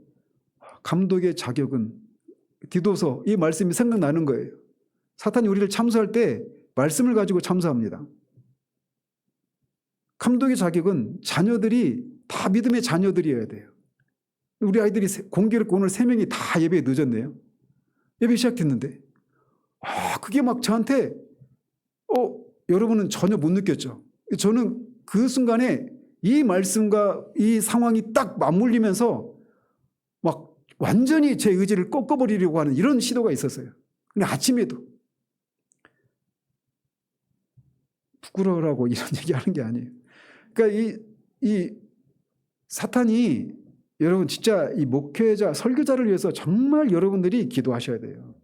감독의 자격은 디도서 이 말씀이 생각나는 거예요. 사탄이 우리를 참소할 때 말씀을 가지고 참소합니다. 감독의 자격은 자녀들이 다 믿음의 자녀들이어야 돼요. 우리 아이들이 공교롭게 오늘 3명이 다 예배에 늦었네요. 예배 시작했는데 그게 막 저한테 여러분은 전혀 못 느꼈죠. 저는 그 순간에 이 말씀과 이 상황이 딱 맞물리면서 막 완전히 제 의지를 꺾어버리려고 하는 이런 시도가 있었어요. 근데 아침에도 부끄러워라고 이런 얘기하는 게 아니에요. 그러니까 이 사탄이 여러분 진짜 이 목회자, 설교자를 위해서 정말 여러분들이 기도하셔야 돼요.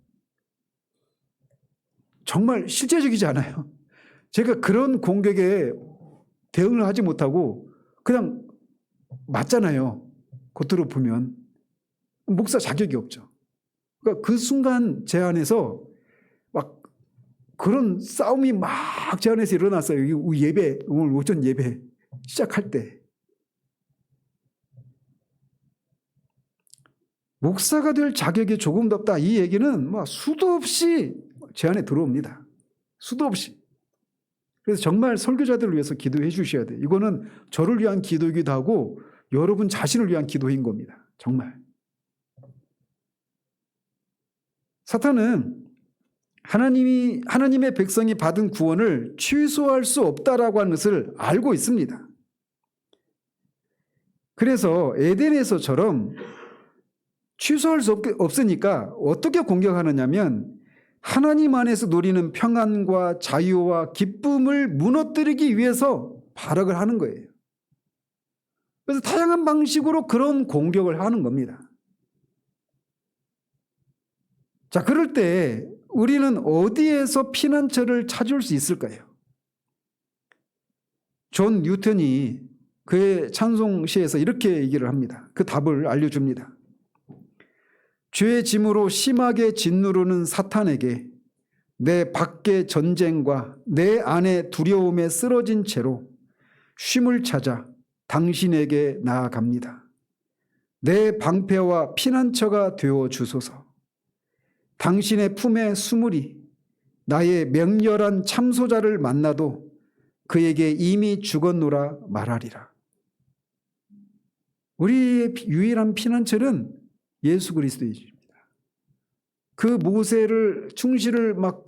정말 실제적이지 않아요. 제가 그런 공격에 대응을 하지 못하고 그냥 맞잖아요. 겉으로 보면. 목사 자격이 없죠. 그러니까 그 순간 제 안에서 막 그런 싸움이 막 제 안에서 일어났어요. 오늘 오전 예배 시작할 때. 목사가 될 자격이 조금도 없다. 이 얘기는 수도 없이 제 안에 들어옵니다. 수도 없이. 그래서 정말 설교자들을 위해서 기도해 주셔야 돼요. 이거는 저를 위한 기도이기도 하고 여러분 자신을 위한 기도인 겁니다. 정말. 사탄은 하나님의 백성이 받은 구원을 취소할 수 없다라고 하는 것을 알고 있습니다. 그래서 에덴에서처럼 취소할 수 없으니까 어떻게 공격하느냐면 하나님 안에서 누리는 평안과 자유와 기쁨을 무너뜨리기 위해서 발악을 하는 거예요. 그래서 다양한 방식으로 그런 공격을 하는 겁니다. 자, 그럴 때 우리는 어디에서 피난처를 찾을 수 있을까요? 존 뉴턴이 그의 찬송시에서 이렇게 얘기를 합니다. 그 답을 알려줍니다. 죄의 짐으로 심하게 짓누르는 사탄에게 내 밖의 전쟁과 내 안의 두려움에 쓰러진 채로 쉼을 찾아 당신에게 나아갑니다. 내 방패와 피난처가 되어 주소서. 당신의 품에 수물이 나의 맹렬한 참소자를 만나도 그에게 이미 죽었노라 말하리라. 우리의 유일한 피난처는 예수 그리스도이십니다. 그 모세를 충실을 막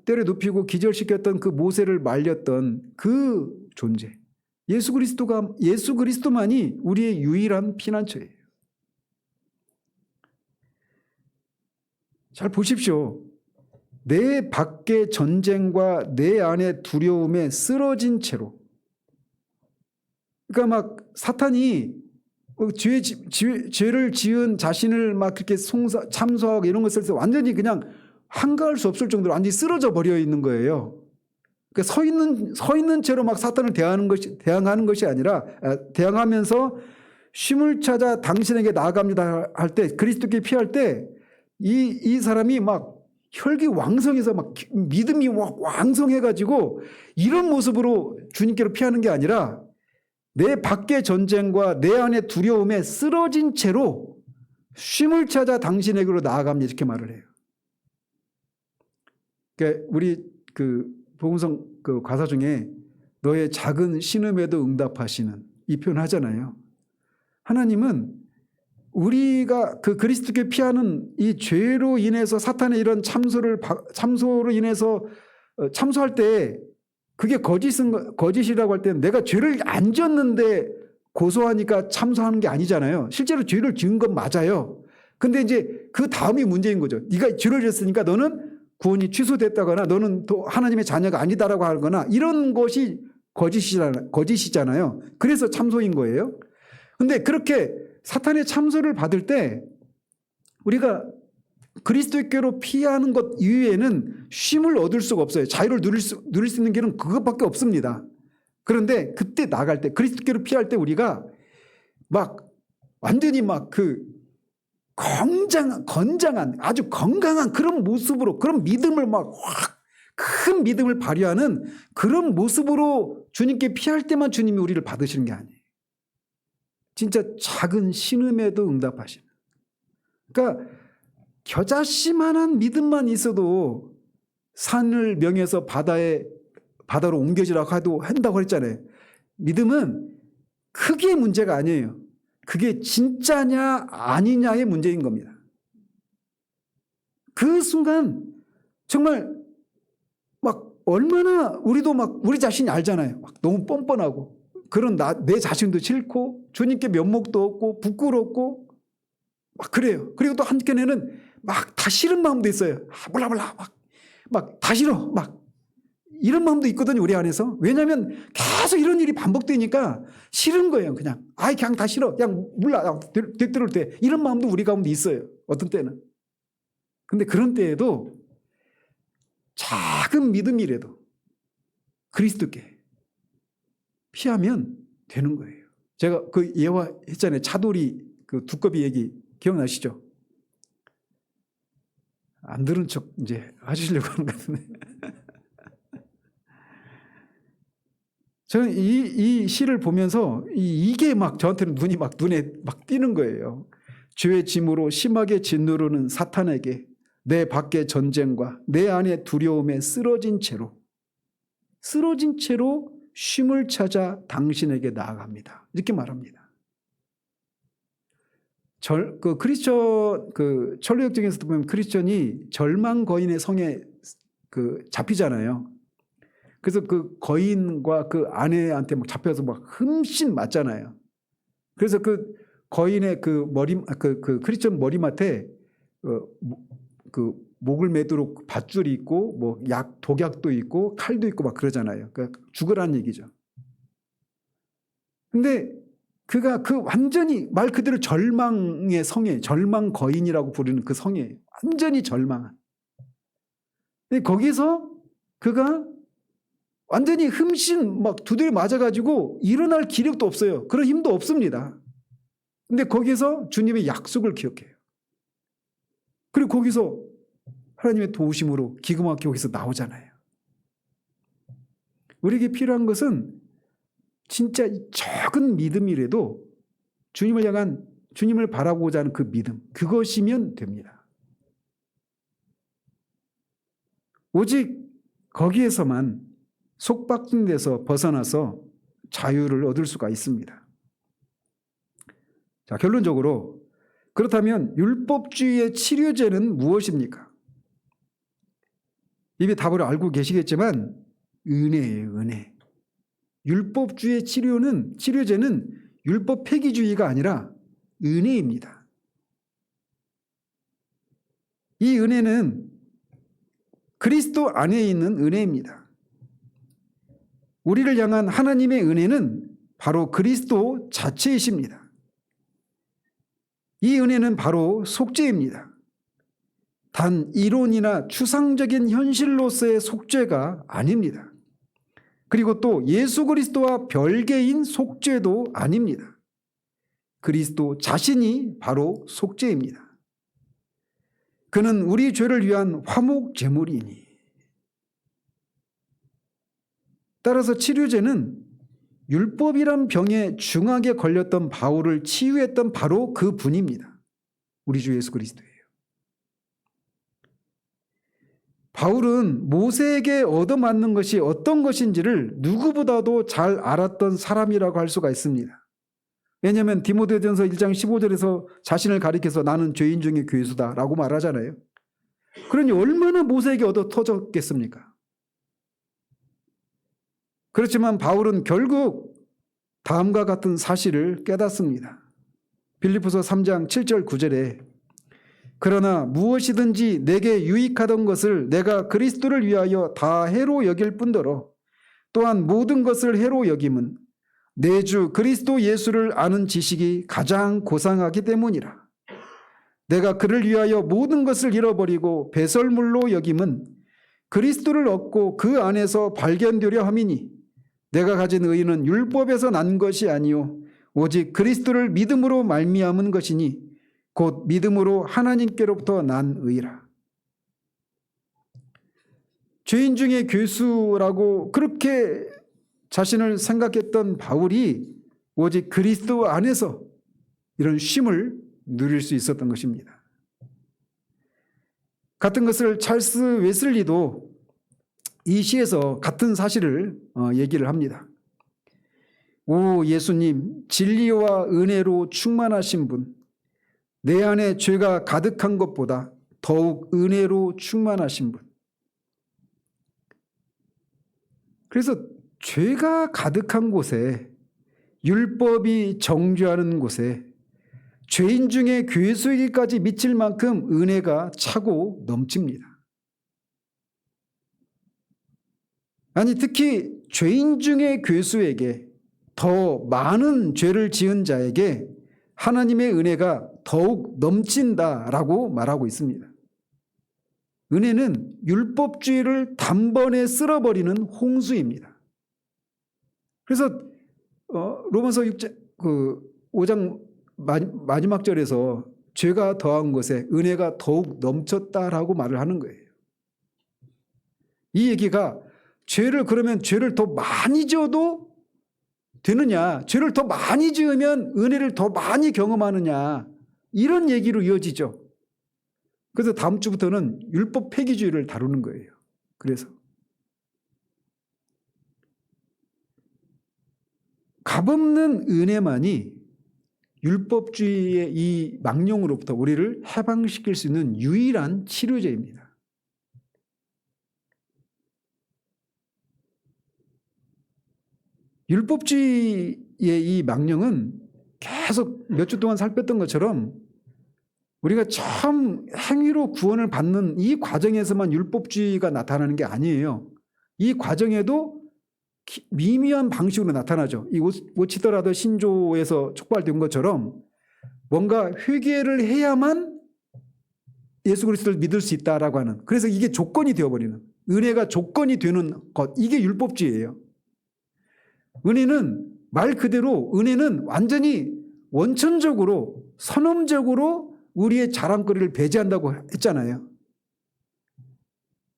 때려 눕히고 기절시켰던 그 모세를 말렸던 그 존재. 예수 그리스도만이 우리의 유일한 피난처예요. 잘 보십시오. 내 밖의 전쟁과 내 안의 두려움에 쓰러진 채로. 그러니까 막 사탄이 죄를 지은 자신을 막 그렇게 참소하고 이런 것을 완전히 그냥 한가할 수 없을 정도로 완전히 쓰러져 버려 있는 거예요. 그러니까 서 있는 채로 막 사탄을 대항하는 것이 아니라 대항하면서 쉼을 찾아 당신에게 나아갑니다 할 때, 그리스도께 피할 때 이 사람이 막 혈기 왕성해서 막 믿음이 왕성해가지고 이런 모습으로 주님께로 피하는 게 아니라 내 밖의 전쟁과 내 안의 두려움에 쓰러진 채로 쉼을 찾아 당신에게로 나아갑니다. 이렇게 말을 해요. 그러니까 우리 복음성 가사 중에 너의 작은 신음에도 응답하시는 이 표현 하잖아요. 하나님은 우리가 그리스도께 피하는 이 죄로 인해서 사탄의 이런 참소로 인해서 참소할 때 그게 거짓이라고 할 때는 내가 죄를 안 지었는데 고소하니까 참소하는 게 아니잖아요. 실제로 죄를 지은 건 맞아요. 근데 이제 그 다음이 문제인 거죠. 네가 죄를 지었으니까 너는 구원이 취소됐다거나 너는 또 하나님의 자녀가 아니다라고 하거나 이런 것이 거짓이잖아요. 그래서 참소인 거예요. 근데 그렇게 사탄의 참소를 받을 때 우리가 그리스도께로 피하는 것 이외에는 쉼을 얻을 수가 없어요. 자유를 누릴 수 있는 길은 그것밖에 없습니다. 그런데 그때 나갈 때 그리스도께로 피할 때 우리가 막 완전히 막 그 건장한 아주 건강한 그런 모습으로 그런 믿음을 막 확 큰 믿음을 발휘하는 그런 모습으로 주님께 피할 때만 주님이 우리를 받으시는 게 아니에요. 진짜 작은 신음에도 응답하시는. 그러니까 겨자씨만한 믿음만 있어도 산을 명해서 바다로 옮겨지라고 해도 한다고 했잖아요. 믿음은 크기의 문제가 아니에요. 그게 진짜냐 아니냐의 문제인 겁니다. 그 순간 정말 막 얼마나 우리도 막 우리 자신이 알잖아요. 막 너무 뻔뻔하고 그런 내 자신도 싫고 주님께 면목도 없고 부끄럽고 막 그래요. 그리고 또 한켠에는 막 다 싫은 마음도 있어요. 몰라 막 다 싫어 막 이런 마음도 있거든요. 우리 안에서. 왜냐하면 계속 이런 일이 반복되니까 싫은 거예요. 그냥 그냥 다 싫어. 그냥 몰라. 되도록 돼. 이런 마음도 우리 가운데 있어요. 어떤 때는. 근데 그런 때에도 작은 믿음이라도 그리스도께 피하면 되는 거예요. 제가 그 예화했잖아요. 차돌이 그 두꺼비 얘기 기억나시죠? 안 들은 척 이제 하시려고 하는 것 같은데. 저는 이 시를 보면서 이게 막 저한테는 눈에 막 띄는 거예요. 죄의 짐으로 심하게 짓누르는 사탄에게 내 밖의 전쟁과 내 안의 두려움에 쓰러진 채로 쉼을 찾아 당신에게 나아갑니다. 이렇게 말합니다. 크리스천 천루역정에서도 보면 크리스천이 절망 거인의 성에 잡히잖아요. 그래서 그 거인과 그 아내한테 막 잡혀서 막 흠씬 맞잖아요. 그래서 그 거인의 그 크리스천 머리맡에 그 목을 매도록 밧줄이 있고 뭐 독약도 있고 칼도 있고 막 그러잖아요. 그러니까 죽으라는 얘기죠. 근데 그가 그 완전히 말 그대로 절망의 성에 절망 거인이라고 부르는 그 성에 완전히 절망한. 근데 거기서 그가 완전히 흠씬 막 두드려 맞아가지고 일어날 기력도 없어요. 그런 힘도 없습니다. 근데 거기서 주님의 약속을 기억해요. 그리고 거기서 하나님의 도우심으로 기가 막히게 거기서 나오잖아요. 우리에게 필요한 것은 진짜 적은 믿음이라도 주님을 바라고자 하는 그 믿음, 그것이면 됩니다. 오직 거기에서만 속박된 데서 벗어나서 자유를 얻을 수가 있습니다. 자, 결론적으로 그렇다면 율법주의의 치료제는 무엇입니까? 이미 답을 알고 계시겠지만 은혜예요, 은혜. 율법주의의 치료제는 율법 폐기주의가 아니라 은혜입니다. 이 은혜는 그리스도 안에 있는 은혜입니다. 우리를 향한 하나님의 은혜는 바로 그리스도 자체이십니다. 이 은혜는 바로 속죄입니다. 단 이론이나 추상적인 현실로서의 속죄가 아닙니다. 그리고 또 예수 그리스도와 별개인 속죄도 아닙니다. 그리스도 자신이 바로 속죄입니다. 그는 우리 죄를 위한 화목 제물이니. 따라서 치료제는 율법이란 병에 중하게 걸렸던 바울을 치유했던 바로 그 분입니다. 우리 주 예수 그리스도예요. 바울은 모세에게 얻어맞는 것이 어떤 것인지를 누구보다도 잘 알았던 사람이라고 할 수가 있습니다. 왜냐하면 디모데전서 1장 15절에서 자신을 가리켜서 나는 죄인 중에 괴수다라고 말하잖아요. 그러니 얼마나 모세에게 얻어 터졌겠습니까? 그렇지만 바울은 결국 다음과 같은 사실을 깨닫습니다. 빌립보서 3장 7절 9절에 그러나 무엇이든지 내게 유익하던 것을 내가 그리스도를 위하여 다 해로 여길 뿐더러 또한 모든 것을 해로 여김은 내 주 그리스도 예수를 아는 지식이 가장 고상하기 때문이라. 내가 그를 위하여 모든 것을 잃어버리고 배설물로 여김은 그리스도를 얻고 그 안에서 발견되려 함이니 내가 가진 의는 율법에서 난 것이 아니요 오직 그리스도를 믿음으로 말미암은 것이니 곧 믿음으로 하나님께로부터 난 의라. 죄인 중에 괴수라고 그렇게 자신을 생각했던 바울이 오직 그리스도 안에서 이런 쉼을 누릴 수 있었던 것입니다. 같은 것을 찰스 웨슬리도 이 시에서 같은 사실을 얘기를 합니다. 오 예수님, 진리와 은혜로 충만하신 분, 내 안에 죄가 가득한 것보다 더욱 은혜로 충만하신 분. 그래서 죄가 가득한 곳에, 율법이 정죄하는 곳에 죄인 중에 괴수에게까지 미칠 만큼 은혜가 차고 넘칩니다. 아니 특히 죄인 중에 괴수에게, 더 많은 죄를 지은 자에게 하나님의 은혜가 더욱 넘친다라고 말하고 있습니다. 은혜는 율법주의를 단번에 쓸어버리는 홍수입니다. 그래서 로마서 5장 마지막 절에서 죄가 더한 것에 은혜가 더욱 넘쳤다라고 말을 하는 거예요. 이 얘기가 그러면 죄를 더 많이 지어도 되느냐, 죄를 더 많이 지으면 은혜를 더 많이 경험하느냐, 이런 얘기로 이어지죠. 그래서 다음 주부터는 율법 폐기주의를 다루는 거예요. 그래서 값없는 은혜만이 율법주의의 이 망령으로부터 우리를 해방시킬 수 있는 유일한 치료제입니다. 율법주의의 이 망령은 계속 몇 주 동안 살폈던 것처럼 우리가 처음 행위로 구원을 받는 이 과정에서만 율법주의가 나타나는 게 아니에요. 이 과정에도 미미한 방식으로 나타나죠. 이 오치더라도 신조에서 촉발된 것처럼 뭔가 회개를 해야만 예수 그리스도를 믿을 수 있다라고 하는, 그래서 이게 조건이 되어버리는, 은혜가 조건이 되는 것, 이게 율법주의예요. 은혜는 말 그대로 은혜는 완전히 원천적으로 선언적으로 우리의 자랑거리를 배제한다고 했잖아요.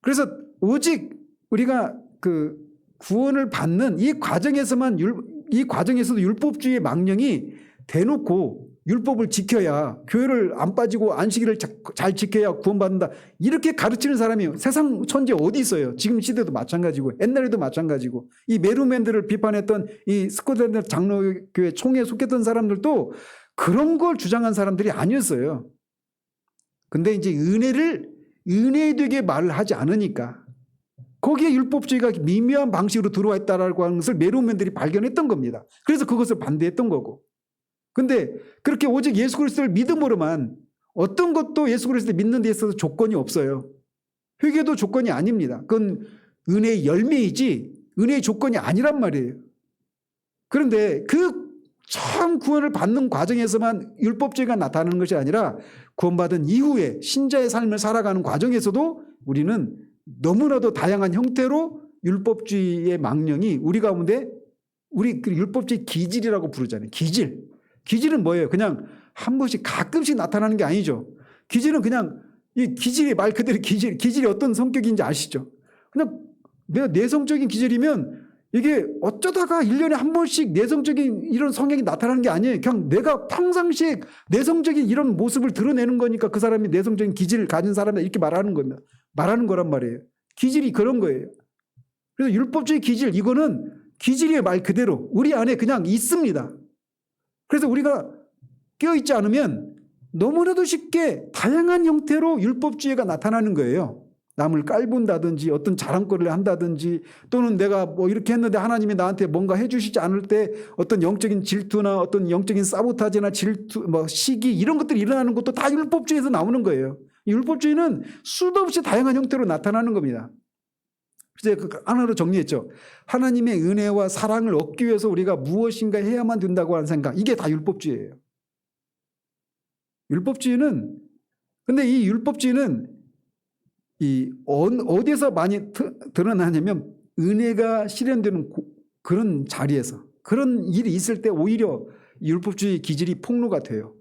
그래서 오직 우리가 구원을 받는 이 과정에서도 율법주의의 망령이 대놓고 율법을 지켜야, 교회를 안 빠지고 안식일을 잘 지켜야 구원받는다, 이렇게 가르치는 사람이 세상 천지에 어디 있어요. 지금 시대도 마찬가지고 옛날에도 마찬가지고, 이 메루맨들을 비판했던 이 스코틀랜드 장로교회 총회에 속했던 사람들도 그런 걸 주장한 사람들이 아니었어요. 근데 이제 은혜 되게 말을 하지 않으니까 거기에 율법주의가 미묘한 방식으로 들어와 있다라고 하는 것을 메루맨들이 발견했던 겁니다. 그래서 그것을 반대했던 거고. 근데 그렇게 오직 예수 그리스도를 믿음으로만, 어떤 것도 예수 그리스도를 믿는 데 있어서 조건이 없어요. 회개도 조건이 아닙니다. 그건 은혜의 열매이지 은혜의 조건이 아니란 말이에요. 그런데 그 처음 구원을 받는 과정에서만 율법주의가 나타나는 것이 아니라 구원받은 이후에 신자의 삶을 살아가는 과정에서도 우리는 너무나도 다양한 형태로 율법주의의 망령이 우리 가운데, 우리 그 율법주의 기질이라고 부르잖아요. 기질은 뭐예요? 그냥 한 번씩 가끔씩 나타나는 게 아니죠. 기질은 그냥, 이 기질이 말 그대로 기질이 어떤 성격인지 아시죠? 그냥 내가 내성적인 기질이면 이게 어쩌다가 1년에 한 번씩 내성적인 이런 성향이 나타나는 게 아니에요. 그냥 내가 평상시에 내성적인 이런 모습을 드러내는 거니까 그 사람이 내성적인 기질을 가진 사람이다, 이렇게 말하는 거란 말이에요. 기질이 그런 거예요. 그래서 율법주의 기질, 이거는 기질의 말 그대로 우리 안에 그냥 있습니다. 그래서 우리가 깨어있지 않으면 너무나도 쉽게 다양한 형태로 율법주의가 나타나는 거예요. 남을 깔본다든지 어떤 자랑거리를 한다든지 또는 내가 뭐 이렇게 했는데 하나님이 나한테 뭔가 해주시지 않을 때 어떤 영적인 질투나 어떤 영적인 사보타지나 질투, 뭐 시기 이런 것들이 일어나는 것도 다 율법주의에서 나오는 거예요. 율법주의는 수도 없이 다양한 형태로 나타나는 겁니다. 그래서 하나로 정리했죠. 하나님의 은혜와 사랑을 얻기 위해서 우리가 무엇인가 해야만 된다고 하는 생각, 이게 다 율법주의예요. 율법주의는, 근데 이 율법주의는 어디서 많이 드러나냐면 은혜가 실현되는 그런 자리에서, 그런 일이 있을 때 오히려 율법주의 기질이 폭로가 돼요.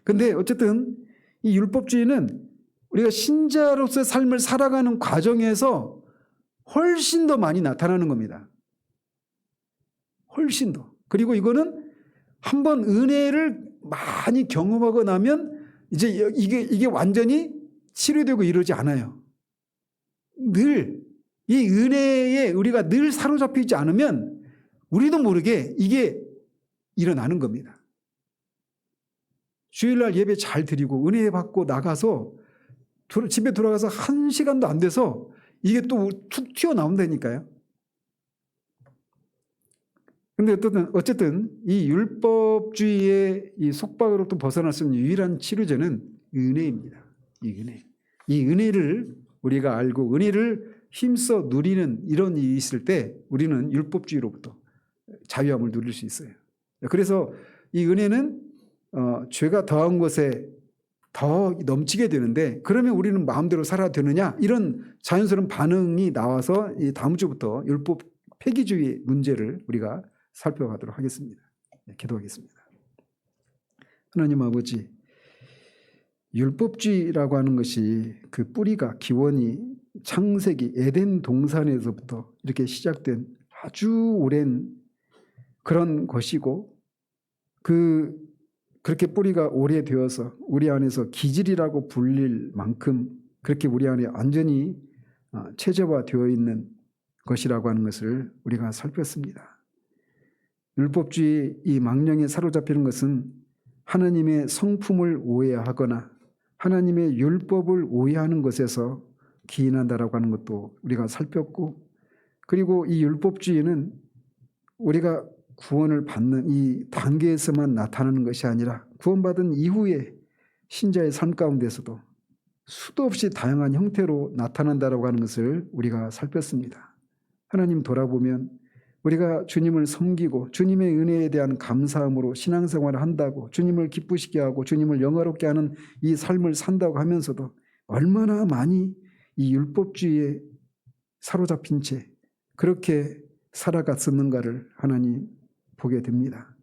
근데 어쨌든 이 율법주의는 우리가 신자로서의 삶을 살아가는 과정에서 훨씬 더 많이 나타나는 겁니다. 훨씬 더. 그리고 이거는 한번 은혜를 많이 경험하고 나면 이제 이게 완전히 치료되고 이러지 않아요. 늘 이 은혜에 우리가 늘 사로잡히지 않으면 우리도 모르게 이게 일어나는 겁니다. 주일날 예배 잘 드리고 은혜 받고 나가서 집에 돌아가서 1시간도 안 돼서 이게 또 툭 튀어나온다니까요. 근데 어쨌든 이 율법주의의 이 속박으로부터 벗어날 수 있는 유일한 치료제는 은혜입니다. 이 은혜를 우리가 알고 은혜를 힘써 누리는 이런 일이 있을 때 우리는 율법주의로부터 자유함을 누릴 수 있어요. 그래서 이 은혜는 죄가 더한 것에 더 넘치게 되는데, 그러면 우리는 마음대로 살아야 되느냐, 이런 자연스러운 반응이 나와서 이 다음 주부터 율법 폐기주의 문제를 우리가 살펴가도록 하겠습니다. 기도하겠습니다. 하나님 아버지, 율법주의라고 하는 것이 그 뿌리가 기원이 창세기 에덴 동산에서부터 이렇게 시작된 아주 오랜 그런 것이고, 그렇게 뿌리가 오래되어서 우리 안에서 기질이라고 불릴 만큼 그렇게 우리 안에 완전히 체제화되어 있는 것이라고 하는 것을 우리가 살폈습니다. 율법주의 이 망령에 사로잡히는 것은 하나님의 성품을 오해하거나 하나님의 율법을 오해하는 것에서 기인한다라고 하는 것도 우리가 살폈고, 그리고 이 율법주의는 우리가 구원을 받는 이 단계에서만 나타나는 것이 아니라 구원받은 이후에 신자의 삶 가운데서도 수도 없이 다양한 형태로 나타난다라고 하는 것을 우리가 살폈습니다. 하나님 돌아보면 우리가 주님을 섬기고 주님의 은혜에 대한 감사함으로 신앙생활을 한다고 주님을 기쁘시게 하고 주님을 영화롭게 하는 이 삶을 산다고 하면서도 얼마나 많이 이 율법주의에 사로잡힌 채 그렇게 살아갔었는가를 하나님 보게 됩니다.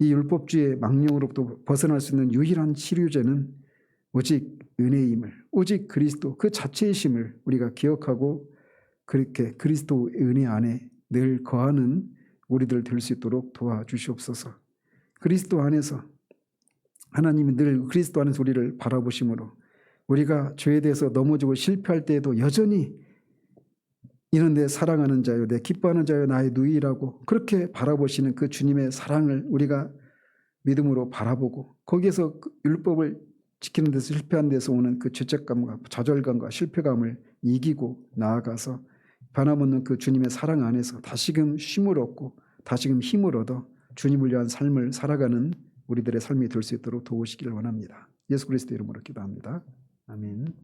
이 율법주의의 망령으로부터 벗어날 수 있는 유일한 치료제는 오직 은혜임을, 오직 그리스도 그 자체이심을 우리가 기억하고 그렇게 그리스도 은혜 안에 늘 거하는 우리들 될 수 있도록 도와주시옵소서. 그리스도 안에서 하나님이 늘 그리스도 안에서 우리를 바라보심으로 우리가 죄에 대해서 넘어지고 실패할 때에도 여전히 이는 내 사랑하는 자요 내 기뻐하는 자요 나의 누이라고 그렇게 바라보시는 그 주님의 사랑을 우리가 믿음으로 바라보고 거기에서 그 율법을 지키는 데서 실패한 데서 오는 그 죄책감과 좌절감과 실패감을 이기고 나아가서 변함없는 그 주님의 사랑 안에서 다시금 쉼을 얻고 다시금 힘을 얻어 주님을 위한 삶을 살아가는 우리들의 삶이 될 수 있도록 도우시기를 원합니다. 예수 그리스도 이름으로 기도합니다. 아멘.